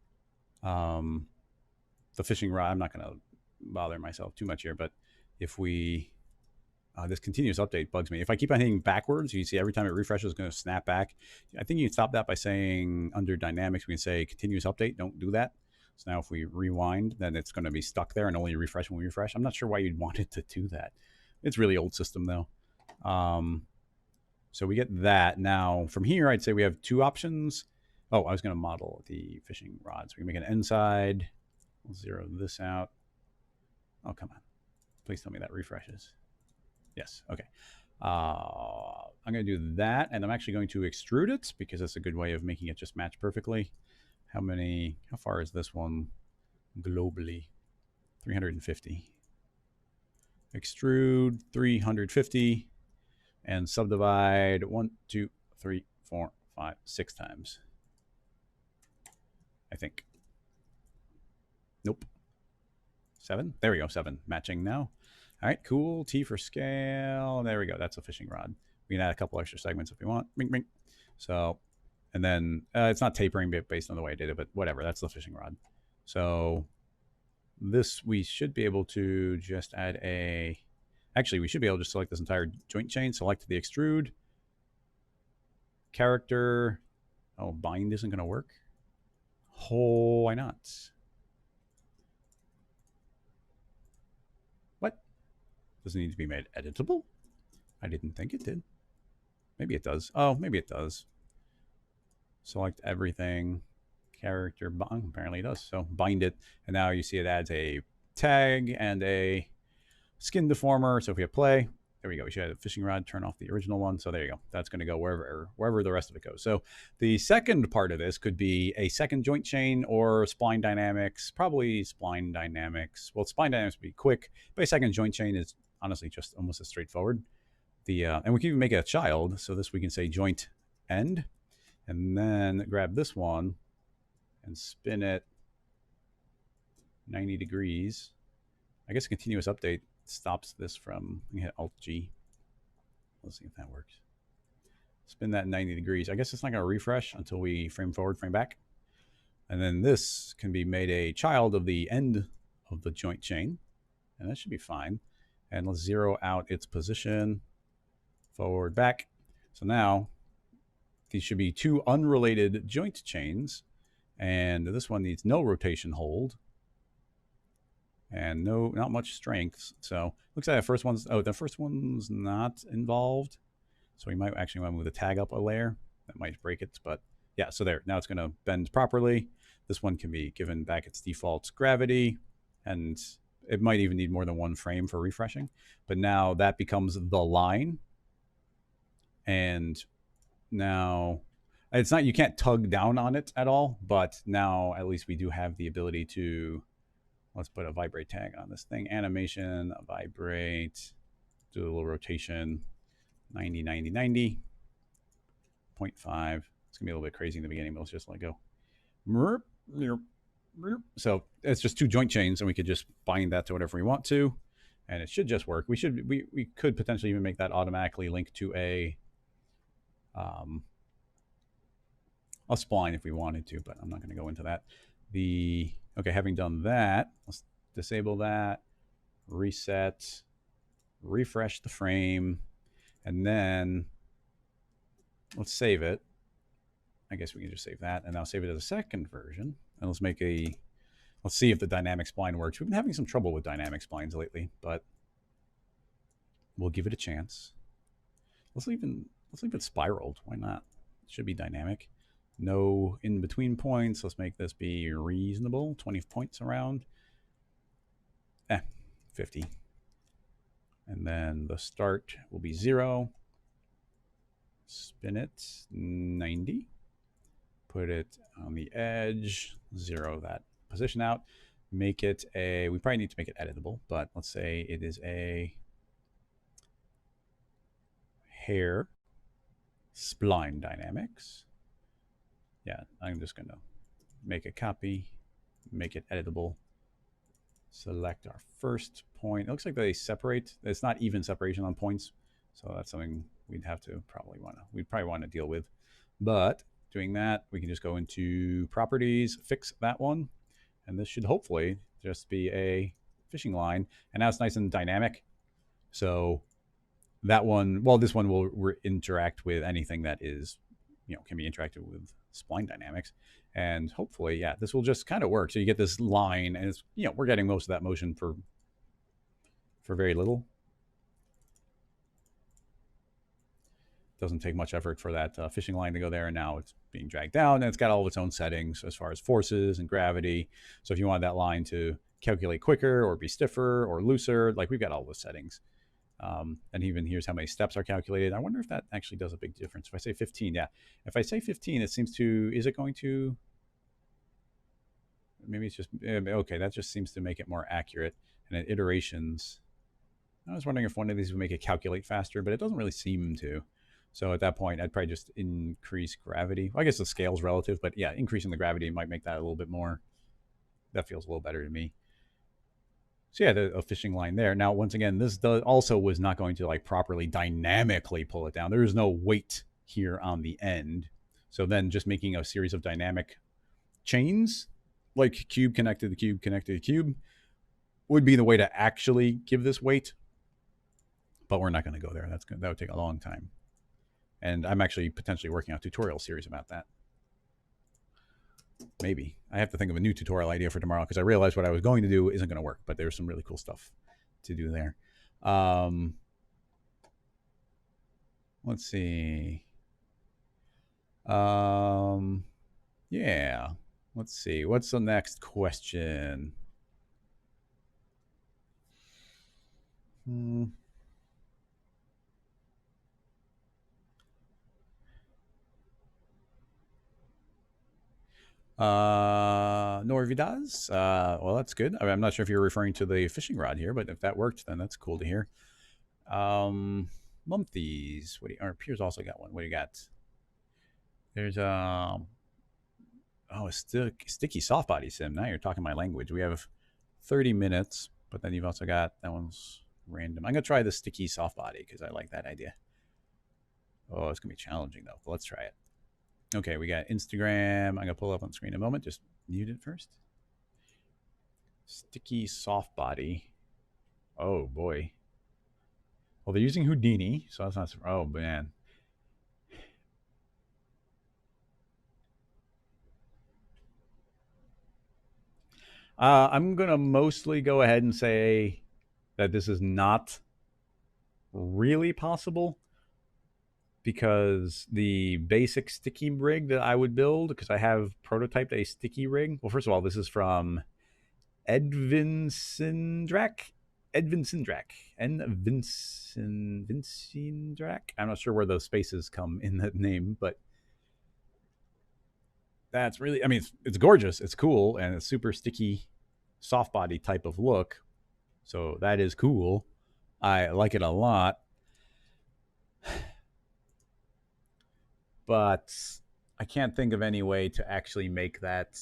The fishing rod, I'm not going to bother myself too much here, but if we this continuous update bugs me. If I keep on hitting backwards, you see every time it refreshes, it's going to snap back. I think you can stop that by saying under dynamics, we can say continuous update. Don't do that. So now if we rewind, then it's going to be stuck there and only refresh when we refresh. I'm not sure why you'd want it to do that. It's really old system though. So we get that. Now from here, I'd say we have 2 options. Oh, I was going to model the fishing rod. So we can make an end side. We'll zero this out. Oh, come on. Please tell me that refreshes. Yes. Okay. I'm going to do that, and I'm actually going to extrude it because that's a good way of making it just match perfectly. How far is this one globally? 350. Extrude 350 and subdivide 1, 2, 3, 4, 5, 6 times. I think. Nope. 7. There we go. 7. Matching now. All right, cool. T for scale. There we go. That's a fishing rod. We can add a couple extra segments if we want. Bing, bing. So, and then it's not tapering based on the way I did it, but whatever. That's the fishing rod. So this, we should be able to just add actually, we should be able to just select this entire joint chain, select the extrude, character. Oh, bind isn't going to work. Oh, why not? Does it need to be made editable? I didn't think it did. Maybe it does. Oh, maybe it does. Select everything. Character bind. Apparently it does. So bind it. And now you see it adds a tag and a skin deformer. So if we hit play, there we go. We should have a fishing rod, turn off the original one. So there you go. That's going to go wherever the rest of it goes. So the second part of this could be a second joint chain or spline dynamics. Probably spline dynamics. Well, spline dynamics would be quick, but a second joint chain is honestly just almost as straightforward. And we can even make it a child. So this we can say joint end, and then grab this one and spin it 90 degrees. I guess a continuous update stops this from, let me hit Alt G. Let's see if that works. Spin that 90 degrees. I guess it's not going to refresh until we frame forward, frame back. And then this can be made a child of the end of the joint chain, and that should be fine. And let's zero out its position, forward, back. So now these should be 2 unrelated joint chains, and this one needs no rotation hold and not much strength. So looks like the first one's not involved. So we might actually want to move the tag up a layer. That might break it, but yeah, so there. Now it's going to bend properly. This one can be given back its default gravity, and it might even need more than 1 frame for refreshing. But now that becomes the line. And now it's not, you can't tug down on it at all, but now at least we do have the ability to, let's put a vibrate tag on this thing. Animation, vibrate, do a little rotation, 90, 90, 90, 0.5. It's going to be a little bit crazy in the beginning, but let's just let go. So it's just 2 joint chains, and we could just bind that to whatever we want to, and it should just work. We could potentially even make that automatically link to a spline if we wanted to, but I'm not going to go into that. Okay, having done that, let's disable that, reset, refresh the frame, and then let's save it. I guess we can just save that, and now save it as a second version. And let's see if the dynamic spline works. We've been having some trouble with dynamic splines lately, but We'll give it a chance. Let's leave it spiraled. Why not? It should be dynamic. No in between points. Let's make this be reasonable. 20 points around. 50. And then the start will be 0. Spin it 90. Put it on the edge. 0 that position out. Make it a, we probably need to make it editable, but let's say it is a hair spline dynamics. Yeah, I'm just going to make a copy, make it editable. Select our first point. It looks like they separate. It's not even separation on points, so that's something we'd have to probably want to deal with. But doing that, we can just go into properties, fix that one, and this should hopefully just be a fishing line. And now it's nice and dynamic. So that one, well, this one will interact with anything that is, can be interacted with spline dynamics. And hopefully, yeah, this will just kind of work. So you get this line, and it's, we're getting most of that motion for very little. Doesn't take much effort for that fishing line to go there, and now it's being dragged down, and it's got all of its own settings as far as forces and gravity. So if you want that line to calculate quicker or be stiffer or looser, like we've got all the settings. And even here's how many steps are calculated. I wonder if that actually does a big difference. If I say 15, yeah. If I say 15, it seems to, is it going to, maybe it's just, okay, that just seems to make it more accurate. And at iterations, I was wondering if one of these would make it calculate faster, but it doesn't really seem to. So at that point, I'd probably just increase gravity. Well, I guess the scale's relative, but yeah, increasing the gravity might make that a little bit more, that feels a little better to me. So yeah, a fishing line there. Now, once again, this also was not going to like properly dynamically pull it down. There is no weight here on the end. So then just making a series of dynamic chains, like cube connected to cube connected to cube, would be the way to actually give this weight. But we're not going to go there. That would take a long time. And I'm actually potentially working on a tutorial series about that. Maybe. I have to think of a new tutorial idea for tomorrow because I realized what I was going to do isn't going to work, but there's some really cool stuff to do there. Let's see. Yeah. Let's see. What's the next question? Norvidas. Well, that's good. I'm not sure if you're referring to the fishing rod here, but if that worked, then that's cool to hear. Monthlies. Or Piers also got one. What do you got? There's a sticky soft body sim. Now you're talking my language. We have 30 minutes, but then you've also got, that one's random. I'm gonna try the sticky soft body because I like that idea. Oh, it's gonna be challenging though. But let's try it. Okay, we got Instagram. I'm gonna pull up on screen in a moment. Just mute it first. Sticky soft body. Oh boy. Well, they're using Houdini, so that's not. Oh man. I'm gonna mostly go ahead and say that this is not really possible because the basic sticky rig that I would build, because I have prototyped a sticky rig. Well, first of all, this is from Edvin Sindrak. I'm not sure where those spaces come in that name, but that's really, I mean, it's gorgeous. It's cool. And it's super sticky, soft body type of look. So that is cool. I like it a lot. But I can't think of any way to actually make that.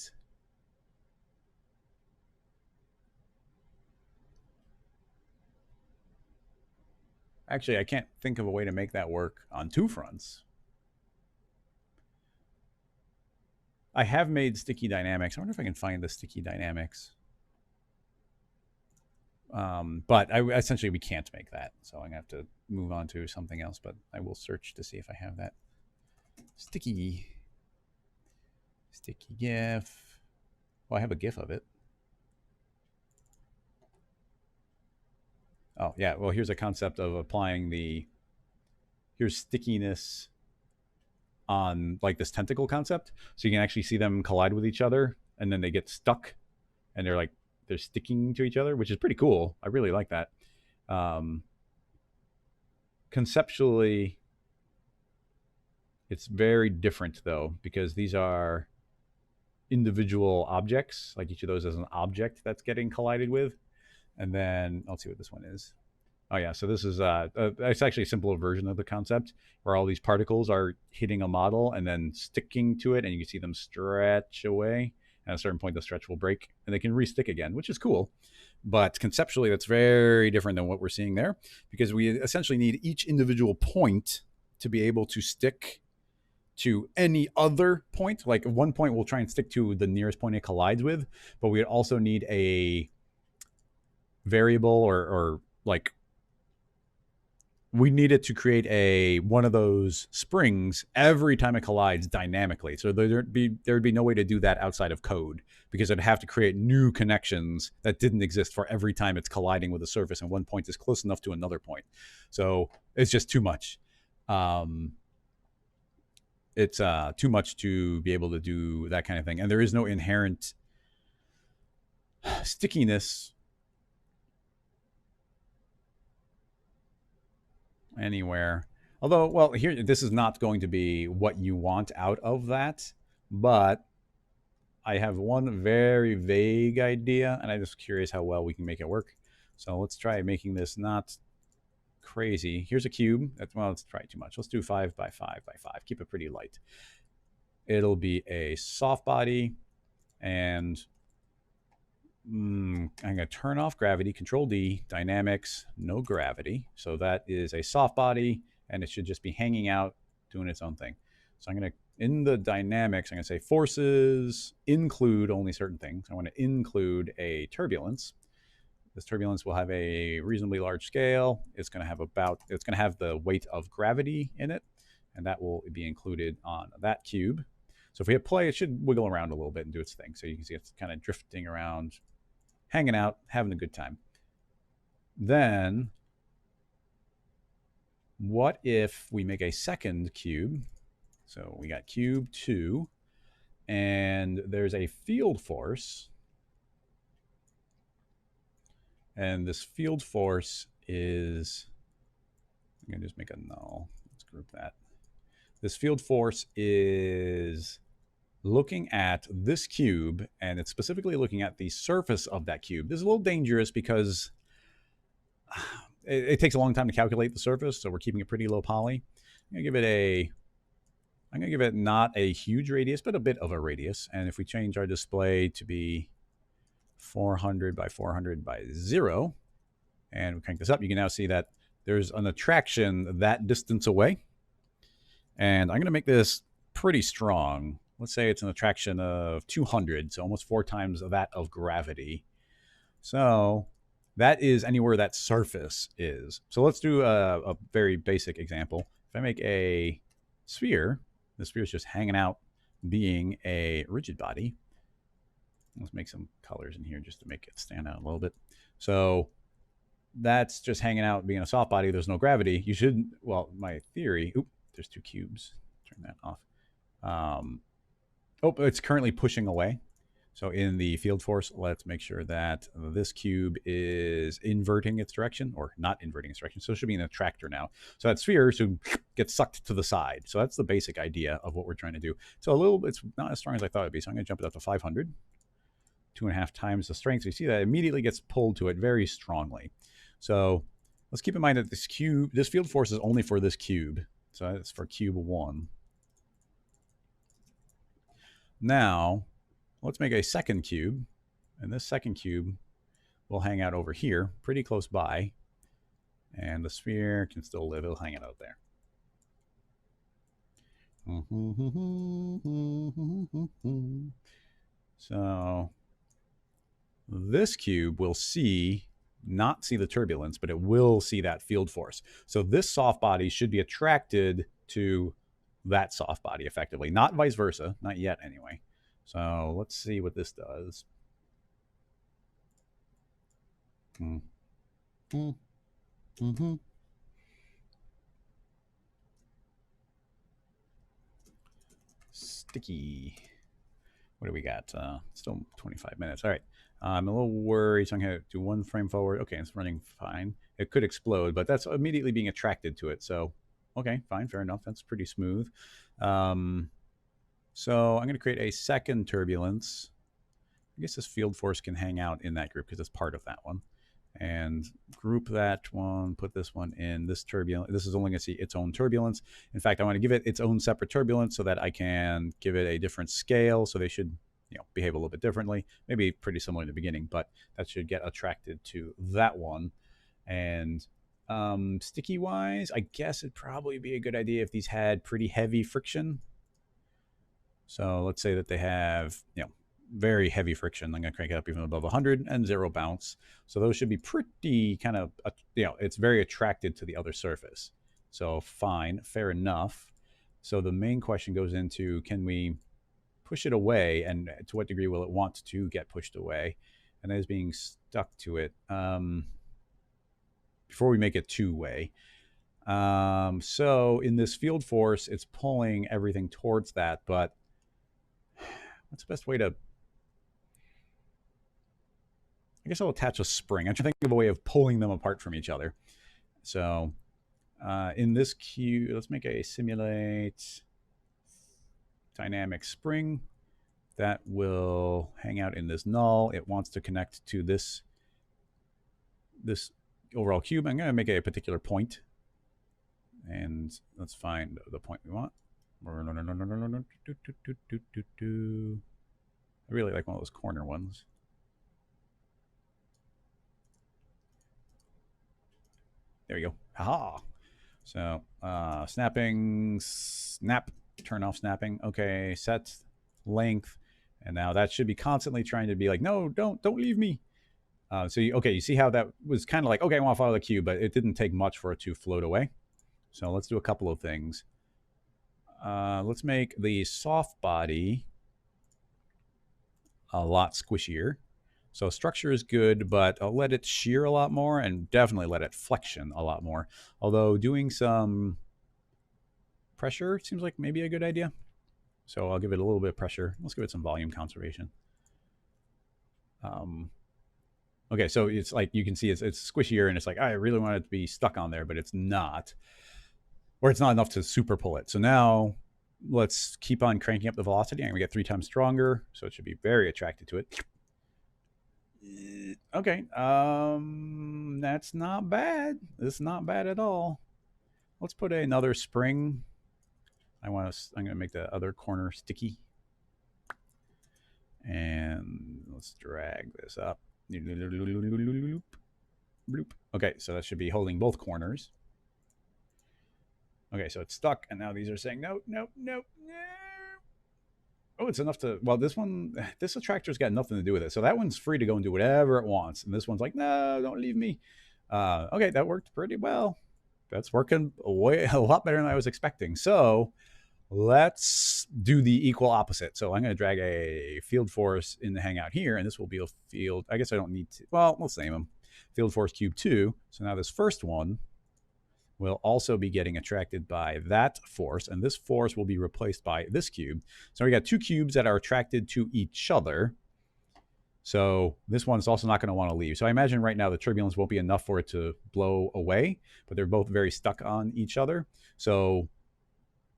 Actually, I can't think of a way to make that work on two fronts. I have made sticky dynamics. I wonder if I can find the sticky dynamics. But essentially we can't make that. So I'm going to have to move on to something else, but I will search to see if I have that. Sticky GIF. Well, I have a GIF of it. Oh, yeah. Well, here's a concept of applying here's stickiness on like this tentacle concept. So you can actually see them collide with each other and then they get stuck and they're sticking to each other, which is pretty cool. I really like that. Um, Conceptually, it's very different though, because these are individual objects. Like each of those is an object that's getting collided with. And then let's see what this one is. Oh yeah, so this is it's actually a simpler version of the concept where all these particles are hitting a model and then sticking to it, and you can see them stretch away. And at a certain point, the stretch will break, and they can re-stick again, which is cool. But conceptually, that's very different than what we're seeing there, because we essentially need each individual point to be able to stick to any other point. Like one point, we'll try and stick to the nearest point it collides with, but we also need a variable or like we needed to create one of those springs every time it collides dynamically. So there'd be no way to do that outside of code, because it'd have to create new connections that didn't exist for every time it's colliding with a surface and one point is close enough to another point. So it's just too much. It's too much to be able to do that kind of thing, and there is no inherent stickiness anywhere. Although, well, here, this is not going to be what you want out of that, but I have one very vague idea, and I'm just curious how well we can make it work. So let's try making this not crazy. Here's a cube. Well, let's try too much. Let's do 5 by 5 by 5. Keep it pretty light. It'll be a soft body, and I'm going to turn off gravity, Control D, dynamics, no gravity. So that is a soft body, and it should just be hanging out, doing its own thing. So I'm going to, in the dynamics, I'm going to say forces include only certain things. I want to include a turbulence. This turbulence will have a reasonably large scale. It's going to have the weight of gravity in it, and that will be included on that cube. So if we hit play, it should wiggle around a little bit and do its thing. So you can see it's kind of drifting around, hanging out, having a good time. Then, what if we make a second cube? So we got cube 2, and there's a field force. And this field force is, I'm going to just make a null. Let's group that. This field force is looking at this cube, and it's specifically looking at the surface of that cube. This is a little dangerous because it takes a long time to calculate the surface, so we're keeping it pretty low poly. I'm going to give it not a huge radius, but a bit of a radius. And if we change our display to be 400 by 400 by 0, and we crank this up, you can now see that there's an attraction that distance away. And I'm going to make this pretty strong. Let's say it's an attraction of 200, so almost 4 times that of gravity. So that is anywhere that surface is. So let's do a very basic example. If I make a sphere, the sphere is just hanging out being a rigid body. Let's make some colors in here just to make it stand out a little bit. So that's just hanging out being a soft body. There's no gravity. You should, well, my theory, there's 2 cubes. Turn that off. It's currently pushing away. So in the field force, let's make sure that this cube is inverting its direction, or not inverting its direction. So it should be an attractor now. So that sphere should get sucked to the side. So that's the basic idea of what we're trying to do. So it's not as strong as I thought it'd be. So I'm going to jump it up to 500. 2.5 times the strength. So you see that it immediately gets pulled to it very strongly. So let's keep in mind that this field force is only for this cube. So that's for cube 1. Now, let's make a second cube. And this second cube will hang out over here, pretty close by. And the sphere can still live. It'll hang it out there. So this cube will not see the turbulence, but it will see that field force. So this soft body should be attracted to that soft body effectively, not vice versa, not yet anyway. So let's see what this does. Mm-hmm. Sticky. What do we got? Still 25 minutes. All right. I'm a little worried, so I'm going to do 1 frame forward. Okay, it's running fine. It could explode, but that's immediately being attracted to it. So, okay, fine, fair enough. That's pretty smooth. Um, so I'm going to create a second turbulence. I guess this field force can hang out in that group because it's part of that one. And group that one, put this one in this turbulence. This is only going to see its own turbulence. In fact, I want to give it its own separate turbulence so that I can give it a different scale. So they should, behave a little bit differently. Maybe pretty similar in the beginning, but that should get attracted to that one. And sticky wise, I guess it'd probably be a good idea if these had pretty heavy friction. So let's say that they have, very heavy friction. I'm going to crank it up even above 100 and 0 bounce. So those should be pretty kind of, it's very attracted to the other surface. So fine, fair enough. So the main question goes into, can we push it away, and to what degree will it want to get pushed away? And that is being stuck to it before we make it two-way. So in this field force, it's pulling everything towards that, but what's the best way to... I guess I'll attach a spring. I'm trying to think of a way of pulling them apart from each other. So in this cube, let's make a simulate dynamic spring that will hang out in this null. It wants to connect to this overall cube. I'm going to make a particular point, and let's find the point we want. I really like one of those corner ones. There you go. Haha. So snapping, snap, turn off snapping. Okay, set length, and now that should be constantly trying to be like, no, don't leave me. So you see how that was kind of like, okay, I want to follow the cube, but it didn't take much for it to float away. So let's do a couple of things. Let's make the soft body a lot squishier. So structure is good, but I'll let it shear a lot more, and definitely let it flexion a lot more. Although doing some pressure seems like maybe a good idea. So I'll give it a little bit of pressure. Let's give it some volume conservation. Okay, so it's like you can see it's squishier, and it's like, I really want it to be stuck on there, but it's not. Or it's not enough to super pull it. So now let's keep on cranking up the velocity. I'm going to get 3 times stronger, so it should be very attracted to it. Okay, that's not bad. It's not bad at all. Let's put another spring. I'm going to make the other corner sticky. And let's drag this up. Okay, so that should be holding both corners. Okay, so it's stuck, and now these are saying, no, no, no, no. Oh, it's enough to... Well, this attractor's got nothing to do with it. So that one's free to go and do whatever it wants. And this one's like, no, don't leave me. Okay, that worked pretty well. That's working a lot better than I was expecting. So let's do the equal opposite. So I'm going to drag a field force in the hangout here, and this will be a field... I guess I don't need to... Well, let's name them. Field force cube 2. So now this first one will also be getting attracted by that force, and this force will be replaced by this cube. So we got 2 cubes that are attracted to each other. So this one's also not going to want to leave. So I imagine right now the turbulence won't be enough for it to blow away, but they're both very stuck on each other. So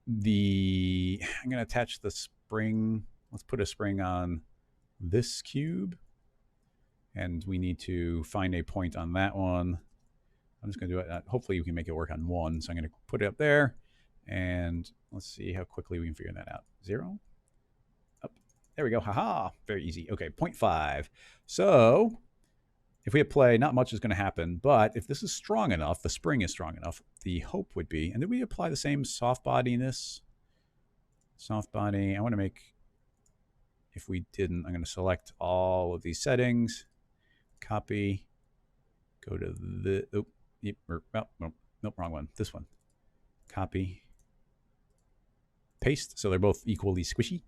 I'm going to attach the spring. Let's put a spring on this cube, and we need to find a point on that one. I'm just going to do it. Hopefully you can make it work on 1. So I'm going to put it up there, and let's see how quickly we can figure that out. 0. Up. There we go. Haha. Very easy. Okay, 0.5. So if we hit play, not much is going to happen, but if this is strong enough, the spring is strong enough, the hope would be, and did we apply the same soft bodiness? Soft body. I want to make, if we didn't, I'm going to select all of these settings, copy, go to the, nope, wrong one. This one. Copy. Paste. So they're both equally squishy.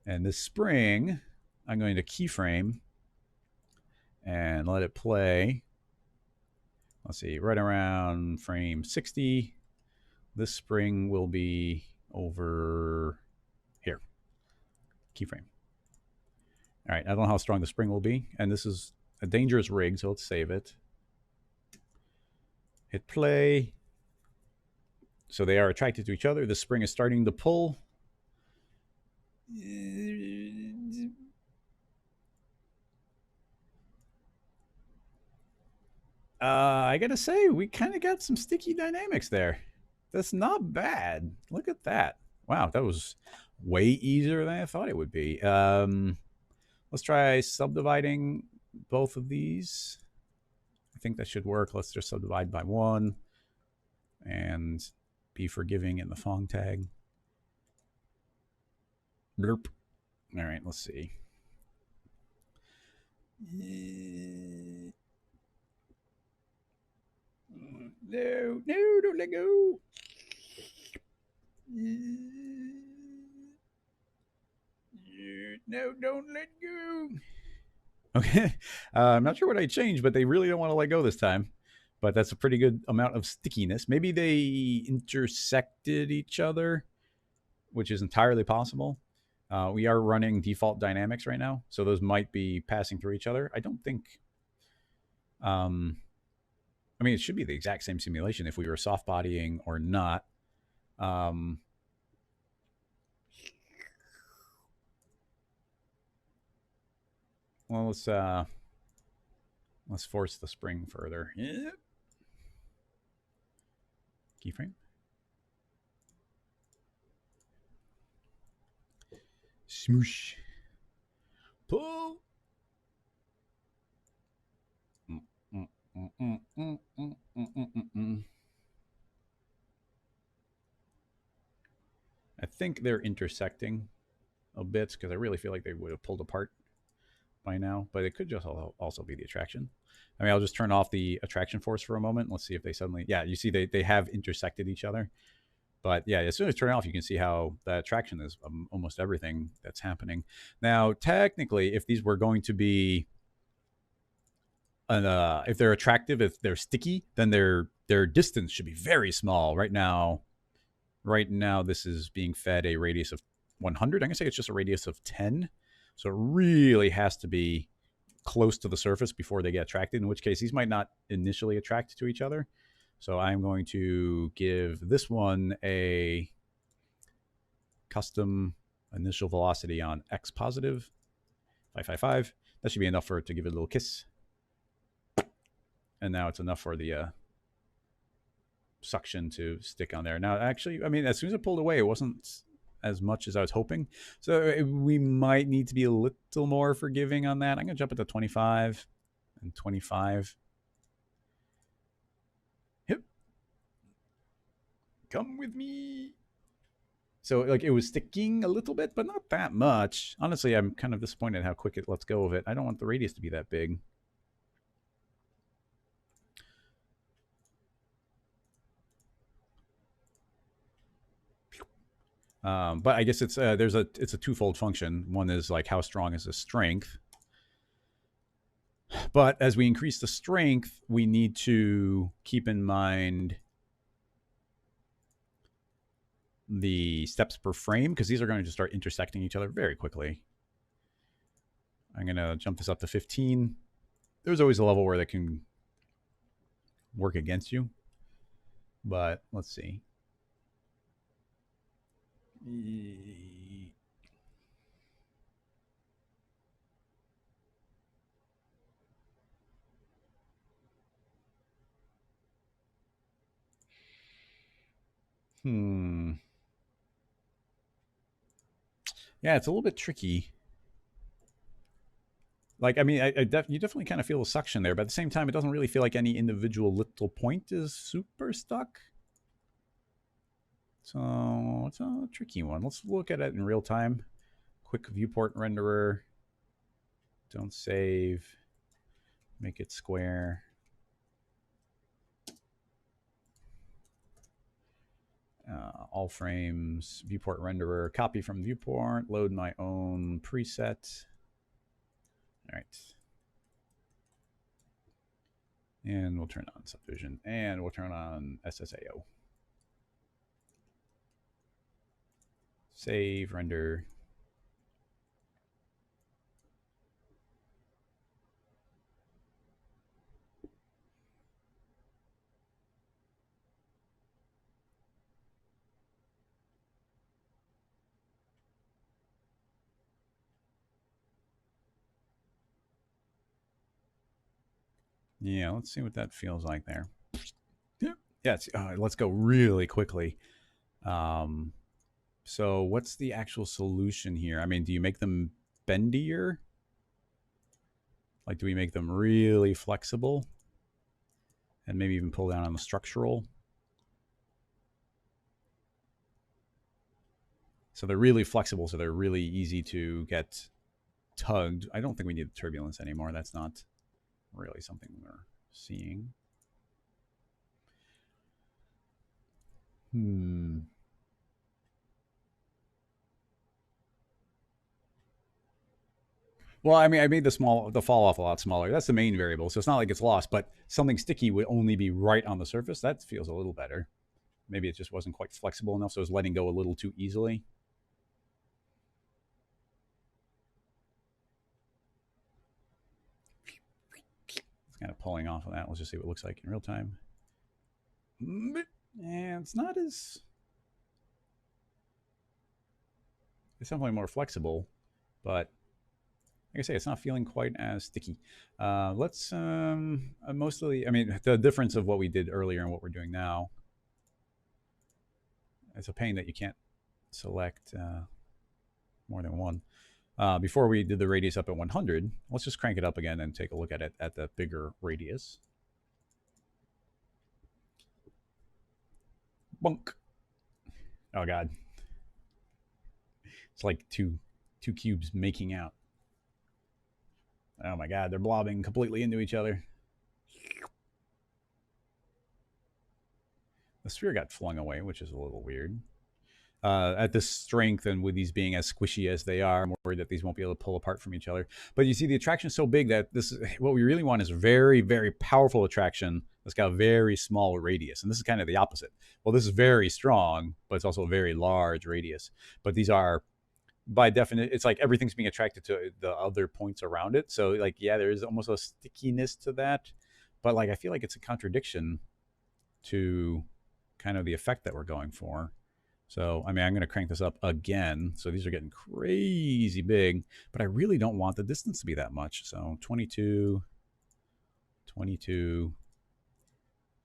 And this spring, I'm going to keyframe and let it play. let's see, right around frame 60. This spring will be over here. Keyframe. All right, I don't know how strong the spring will be, and this is a dangerous rig, so let's save it. Hit play. So they are attracted to each other. The spring is starting to pull. I gotta say, we kind of got some sticky dynamics there. That's not bad. Look at that. Wow, that was way easier than I thought it would be. Let's try subdividing both of these. I think that should work. Let's just subdivide by 1 and be forgiving in the Fong tag. Blurp. All right, let's see. No, don't let go. No, don't let go. Okay. I'm not sure what I changed, but they really don't want to let go this time. But that's a pretty good amount of stickiness. Maybe they intersected each other, which is entirely possible. We are running default dynamics right now, so those might be passing through each other. I don't think... I mean, it should be the exact same simulation if we were soft bodying or not. Well, let's force the spring further. Yeah. Keyframe. Smoosh. Pull. I think they're intersecting a bit because I really feel like they would have pulled apart by now, but it could just also be the attraction. I mean, I'll just turn off the attraction force for a moment. Let's see if they suddenly, yeah, you see they have intersected each other. But yeah, as soon as I turn it off, you can see how the attraction is almost everything that's happening. Now, technically, if these were going to be, if they're attractive, if they're sticky, then their distance should be very small. Right now, this is being fed a radius of 100. I'm gonna say it's just a radius of 10. So it really has to be close to the surface before they get attracted, in which case these might not initially attract to each other. So I'm going to give this one a custom initial velocity on x positive, 555. That should be enough for it to give it a little kiss. And now it's enough for the suction to stick on there. Now, actually, I mean, as soon as it pulled away, it wasn't as much as I was hoping. So we might need to be a little more forgiving on that. I'm going to jump it to 25 and 25. Yep. Come with me. So like it was sticking a little bit, but not that much. Honestly, I'm kind of disappointed how quick it lets go of it. I don't want the radius to be that big. But I guess it's it's a twofold function. One is like how strong is the strength. But as we increase the strength, we need to keep in mind the steps per frame, because these are going to just start intersecting each other very quickly. I'm going to jump this up to 15. There's always a level where that can work against you. But let's see. Yeah, it's a little bit tricky. Like, I mean, you definitely kind of feel the suction there, but at the same time, it doesn't really feel like any individual little point is super stuck. So it's a tricky one. Let's look at it in real time. Quick viewport renderer. Don't save. Make it square. All frames, viewport renderer, copy from viewport, load my own preset. All right. And we'll turn on subdivision. And we'll turn on SSAO. Save, render. Yeah, let's see what that feels like there. Yeah, let's go really quickly. So what's the actual solution here? I mean, do you make them bendier? Like, do we make them really flexible? And maybe even pull down on the structural? So they're really flexible, so they're really easy to get tugged. I don't think we need the turbulence anymore. That's not really something we're seeing. Well, I mean, I made the fall off a lot smaller. That's the main variable, so it's not like it's lost. But something sticky would only be right on the surface. That feels a little better. Maybe it just wasn't quite flexible enough, so it was letting go a little too easily. It's kind of pulling off of that. Let's just see what it looks like in real time. And it's not as... It's definitely more flexible, but like I say, it's not feeling quite as sticky. Let's mostly, I mean, the difference of what we did earlier and what we're doing now, it's a pain that you can't select more than one. Before we did the radius up at 100, let's just crank it up again and take a look at it at the bigger radius. Bunk. Oh, God. It's like two cubes making out. Oh, my God. They're blobbing completely into each other. The sphere got flung away, which is a little weird. At this strength and with these being as squishy as they are, I'm worried that these won't be able to pull apart from each other. But you see, the attraction is so big that this is what we really want is very, very powerful attraction that's got a very small radius. And this is kind of the opposite. Well, this is very strong, but it's also a very large radius. But these are, by definition, it's like everything's being attracted to the other points around it. So, like, yeah, there is almost a stickiness to that. But, like, I feel like it's a contradiction to kind of the effect that we're going for. So, I mean, I'm going to crank this up again. So these are getting crazy big, but I really don't want the distance to be that much. So 22, 22.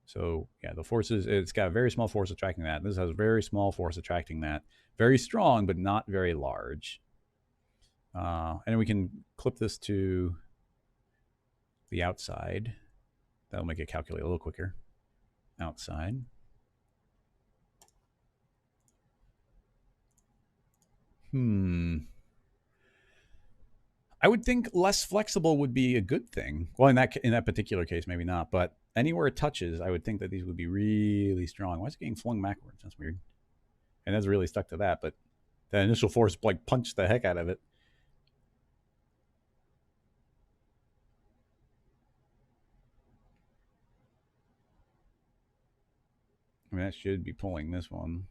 So yeah, the forces, it's got a very small force attracting that. This has a very small force attracting that. Very strong, but not very large. And we can clip this to the outside. That'll make it calculate a little quicker. Outside. I would think less flexible would be a good thing. Well, in that particular case, maybe not. But anywhere it touches, I would think that these would be really strong. Why is it getting flung backwards? That's weird. And that's really stuck to that. But the initial force like punched the heck out of it. I mean, that should be pulling this one.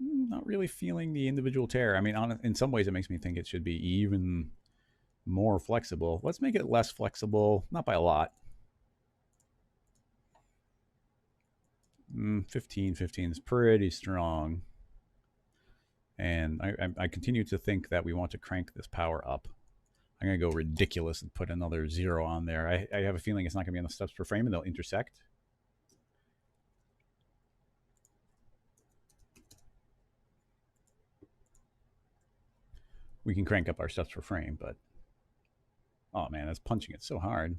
Not really feeling the individual tear. I mean, in some ways, it makes me think it should be even more flexible. Let's make it less flexible, not by a lot. 15 is pretty strong. And I continue to think that we want to crank this power up. I'm going to go ridiculous and put another 0 on there. I have a feeling it's not going to be enough steps per frame and they'll intersect. We can crank up our steps per frame, but oh man, that's punching it so hard.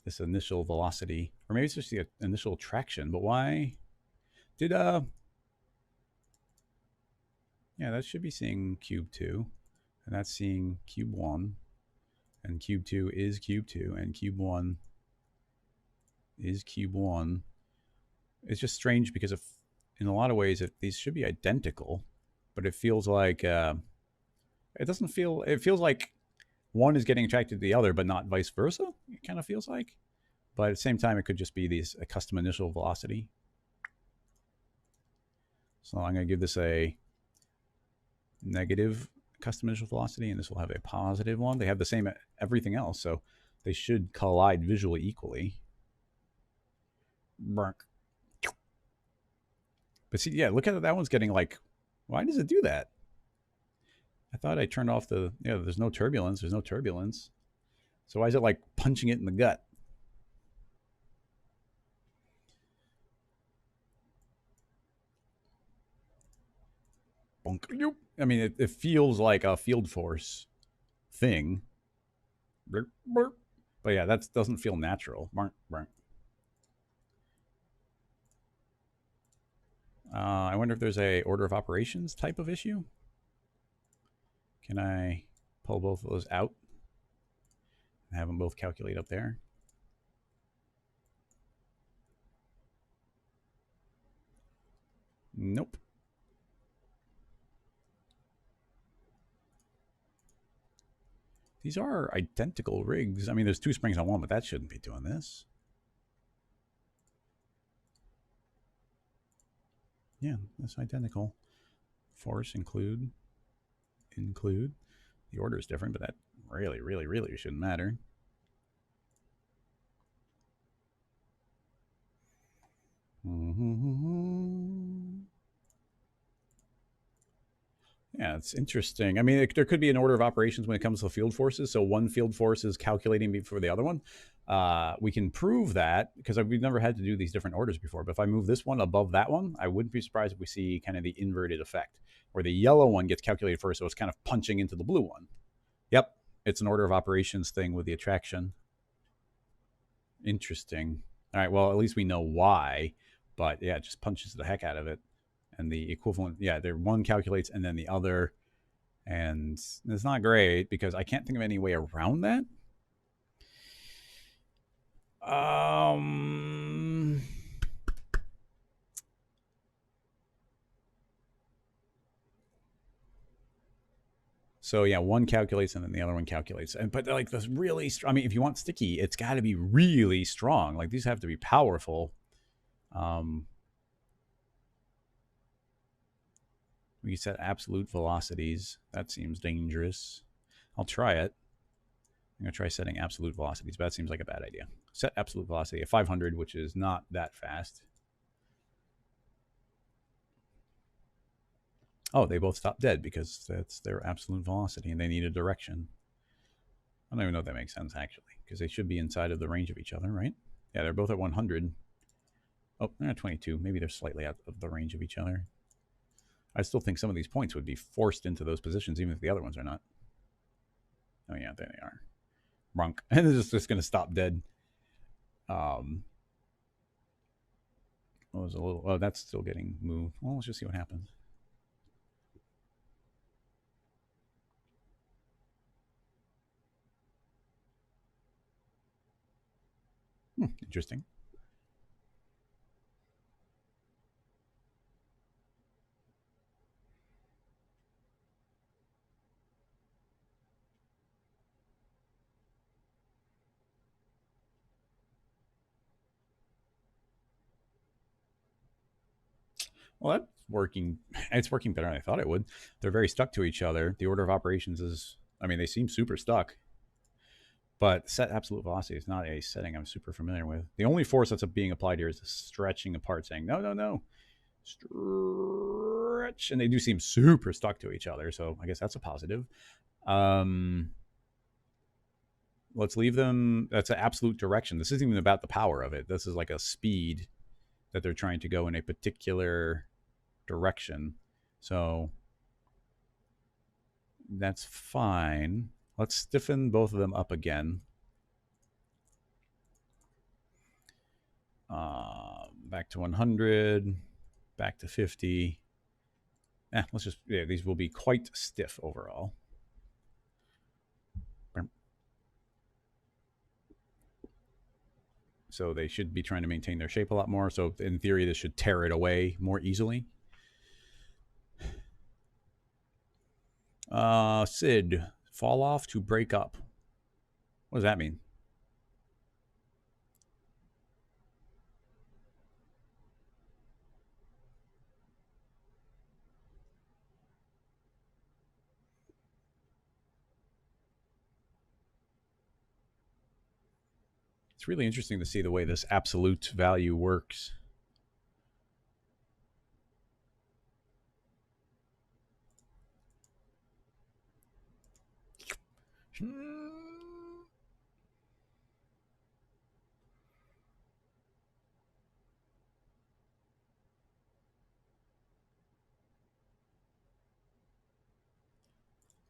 This initial velocity, or maybe it's just the initial traction, but why did yeah, that should be seeing cube 2, and that's seeing cube 1, and cube 2 is cube 2, and cube 1 is cube 1. It's just strange because if in a lot of ways these should be identical, but it feels like It doesn't feel, it feels like one is getting attracted to the other, but not vice versa. It kind of feels like. But at the same time, it could just be a custom initial velocity. So I'm going to give this a negative custom initial velocity, and this will have a positive one. They have the same everything else, so they should collide visually equally. But see, yeah, look at it. That one's getting like, why does it do that? I thought I turned off the, yeah, there's no turbulence. There's no turbulence. So why is it like punching it in the gut? I mean, it feels like a field force thing. But yeah, that doesn't feel natural. I wonder if there's a order of operations type of issue. Can I pull both of those out and have them both calculate up there? Nope. These are identical rigs. I mean, there's two springs on one, but that shouldn't be doing this. Yeah, that's identical. Force include. The order is different, but that really, really, really shouldn't matter. Yeah, it's interesting. I mean, there could be an order of operations when it comes to field forces. So one field force is calculating before the other one. We can prove that because we've never had to do these different orders before. But if I move this one above that one, I wouldn't be surprised if we see kind of the inverted effect where the yellow one gets calculated first. So it's kind of punching into the blue one. Yep, it's an order of operations thing with the attraction. Interesting. All right, well, at least we know why. But yeah, it just punches the heck out of it. And the equivalent, yeah, there one calculates and then the other. And it's not great because I can't think of any way around that. So yeah, one calculates and then the other one calculates. And but like this really, I mean, if you want sticky, it's got to be really strong. Like these have to be powerful. We set absolute velocities. That seems dangerous. I'll try it. I'm going to try setting absolute velocities, but that seems like a bad idea. Set absolute velocity at 500, which is not that fast. Oh, they both stop dead because that's their absolute velocity and they need a direction. I don't even know if that makes sense, actually, because they should be inside of the range of each other, right? Yeah, they're both at 100. Oh, they're at 22. Maybe they're slightly out of the range of each other. I still think some of these points would be forced into those positions, even if the other ones are not. Oh, yeah, there they are. Runk. And it's just going to stop dead. Was a little. Oh, that's still getting moved. Well, let's just see what happens. Interesting. Well, that's working. It's working better than I thought it would. They're very stuck to each other. The order of operations is, I mean, they seem super stuck. But set absolute velocity is not a setting I'm super familiar with. The only force that's being applied here is the stretching apart, saying, no, no, no. Stretch. And they do seem super stuck to each other. So I guess that's a positive. Let's leave them. That's an absolute direction. This isn't even about the power of it. This is like a speed that they're trying to go in a particular direction. So that's fine. Let's stiffen both of them up again. Back to 100, back to 50. Let's just, yeah, these will be quite stiff overall. So they should be trying to maintain their shape a lot more. So in theory, this should tear it away more easily. Sid, fall off to break up. What does that mean? It's really interesting to see the way this absolute value works.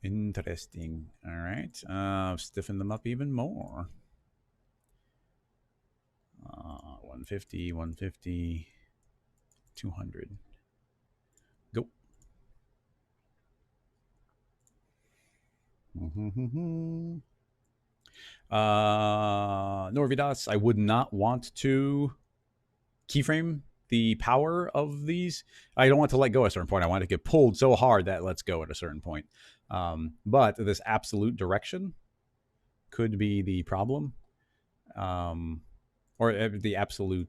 Interesting. All right. Stiffen them up even more. 150, 150, 200. Go. Norvidas, I would not want to keyframe the power of these. I don't want to let go at a certain point. I want to get pulled so hard that it lets go at a certain point. But this absolute direction could be the problem. Or the absolute,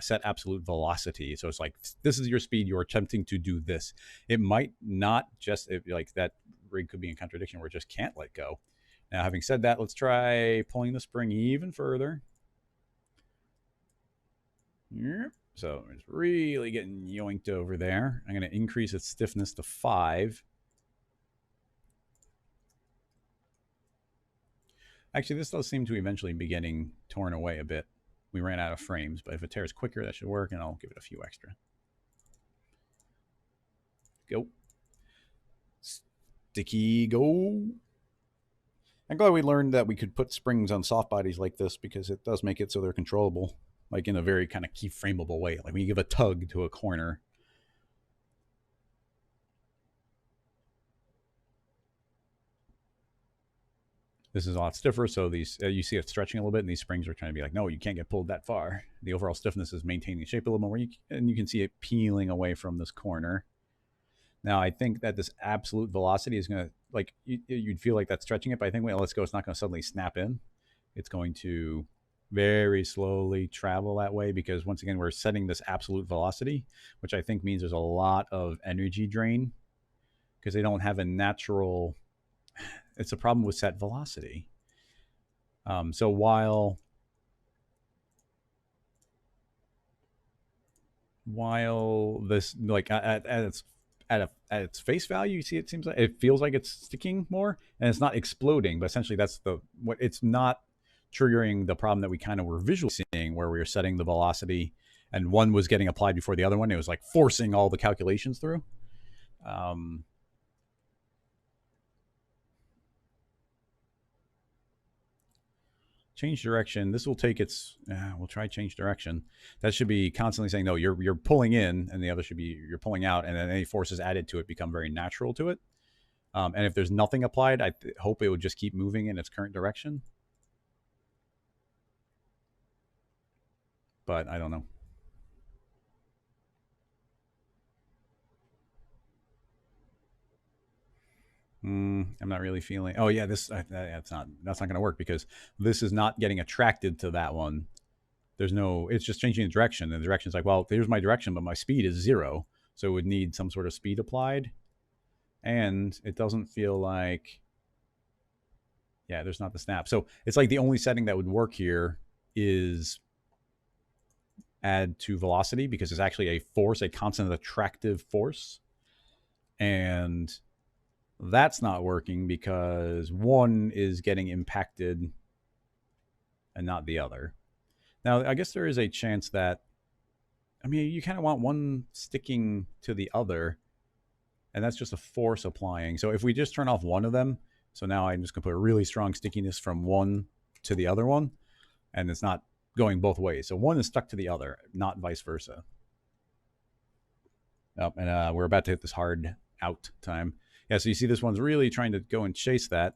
set absolute velocity. So it's like, this is your speed. You're attempting to do this. It might not just, like that rig could be in contradiction where it just can't let go. Now, having said that, let's try pulling the spring even further. So it's really getting yoinked over there. I'm going to increase its stiffness to 5. Actually, this does seem to eventually be getting torn away a bit. We ran out of frames, but if it tears quicker, that should work, and I'll give it a few extra. Go. Sticky, go. I'm glad we learned that we could put springs on soft bodies like this because it does make it so they're controllable, like in a very kind of keyframeable way. Like when you give a tug to a corner. This is a lot stiffer, so these you see it stretching a little bit, and these springs are trying to be like, no, you can't get pulled that far. The overall stiffness is maintaining the shape a little more, and you can see it peeling away from this corner. Now, I think that this absolute velocity is going to, like, you'd feel like that's stretching it, but I think when it lets go, it's not going to suddenly snap in. It's going to very slowly travel that way because, once again, we're setting this absolute velocity, which I think means there's a lot of energy drain because they don't have a natural. It's a problem with set velocity. So while this, like, at its face value, you see it seems like it feels like it's sticking more and it's not exploding, but essentially that's what it's not triggering the problem that we kind of were visually seeing where we were setting the velocity and one was getting applied before the other one. It was like forcing all the calculations through. Change direction. This will take its. We'll try change direction. That should be constantly saying no. You're pulling in, and the other should be you're pulling out, and then any forces added to it become very natural to it. And if there's nothing applied, I hope it would just keep moving in its current direction. But I don't know. I'm not really feeling. Oh yeah, that's not going to work because this is not getting attracted to that one. There's no. It's just changing the direction, and the direction's like, well, here's my direction, but my speed is 0, so it would need some sort of speed applied, and it doesn't feel like. Yeah, there's not the snap. So it's like the only setting that would work here is add to velocity because it's actually a force, a constant attractive force, and that's not working because one is getting impacted and not the other. Now, I guess there is a chance that, I mean, you kind of want one sticking to the other, and that's just a force applying. So if we just turn off one of them, so now I'm just going to put a really strong stickiness from one to the other one, and it's not going both ways. So one is stuck to the other, not vice versa. Oh, and we're about to hit this hard out time. Yeah, so you see this one's really trying to go and chase that.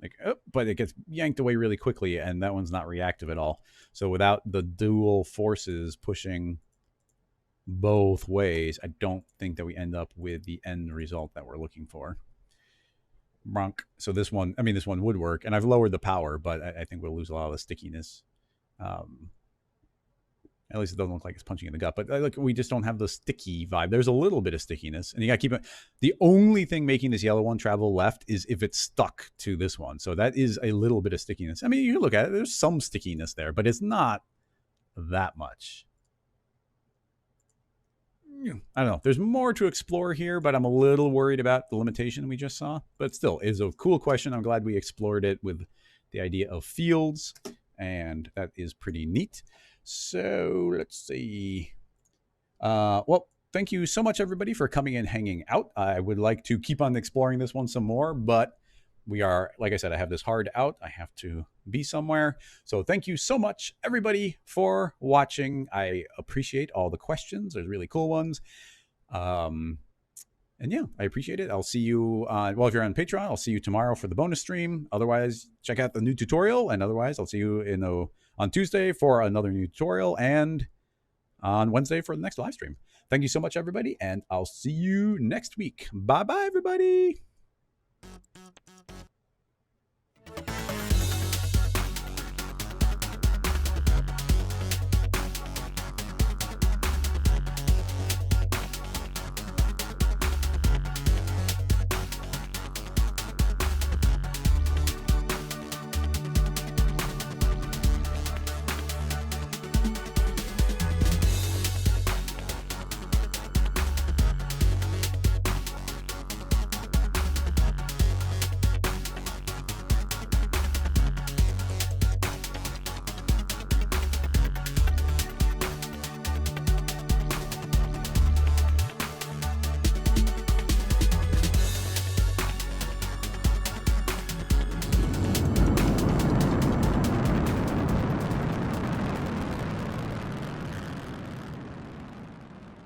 Like, but it gets yanked away really quickly, and that one's not reactive at all. So without the dual forces pushing both ways, I don't think that we end up with the end result that we're looking for. Bronk. So this one, I mean, this one would work, and I've lowered the power, but I think we'll lose a lot of the stickiness. At least it doesn't look like it's punching in the gut, but look, we just don't have the sticky vibe. There's a little bit of stickiness, and you got to keep it. The only thing making this yellow one travel left is if it's stuck to this one. So that is a little bit of stickiness. I mean, you can look at it. There's some stickiness there, but it's not that much. I don't know. There's more to explore here, but I'm a little worried about the limitation we just saw. But still, it's a cool question. I'm glad we explored it with the idea of fields, and that is pretty neat. So let's see. Well, thank you so much, everybody, for coming and hanging out. I would like to keep on exploring this one some more, but we are, like I said, I have this hard out. I have to be somewhere. So thank you so much, everybody, for watching. I appreciate all the questions. There's really cool ones. And yeah, I appreciate it. I'll see you, well, if you're on Patreon, I'll see you tomorrow for the bonus stream. Otherwise, check out the new tutorial. And otherwise, I'll see you on Tuesday for another new tutorial and on Wednesday for the next live stream. Thank you so much, everybody, and I'll see you next week. Bye-bye, everybody.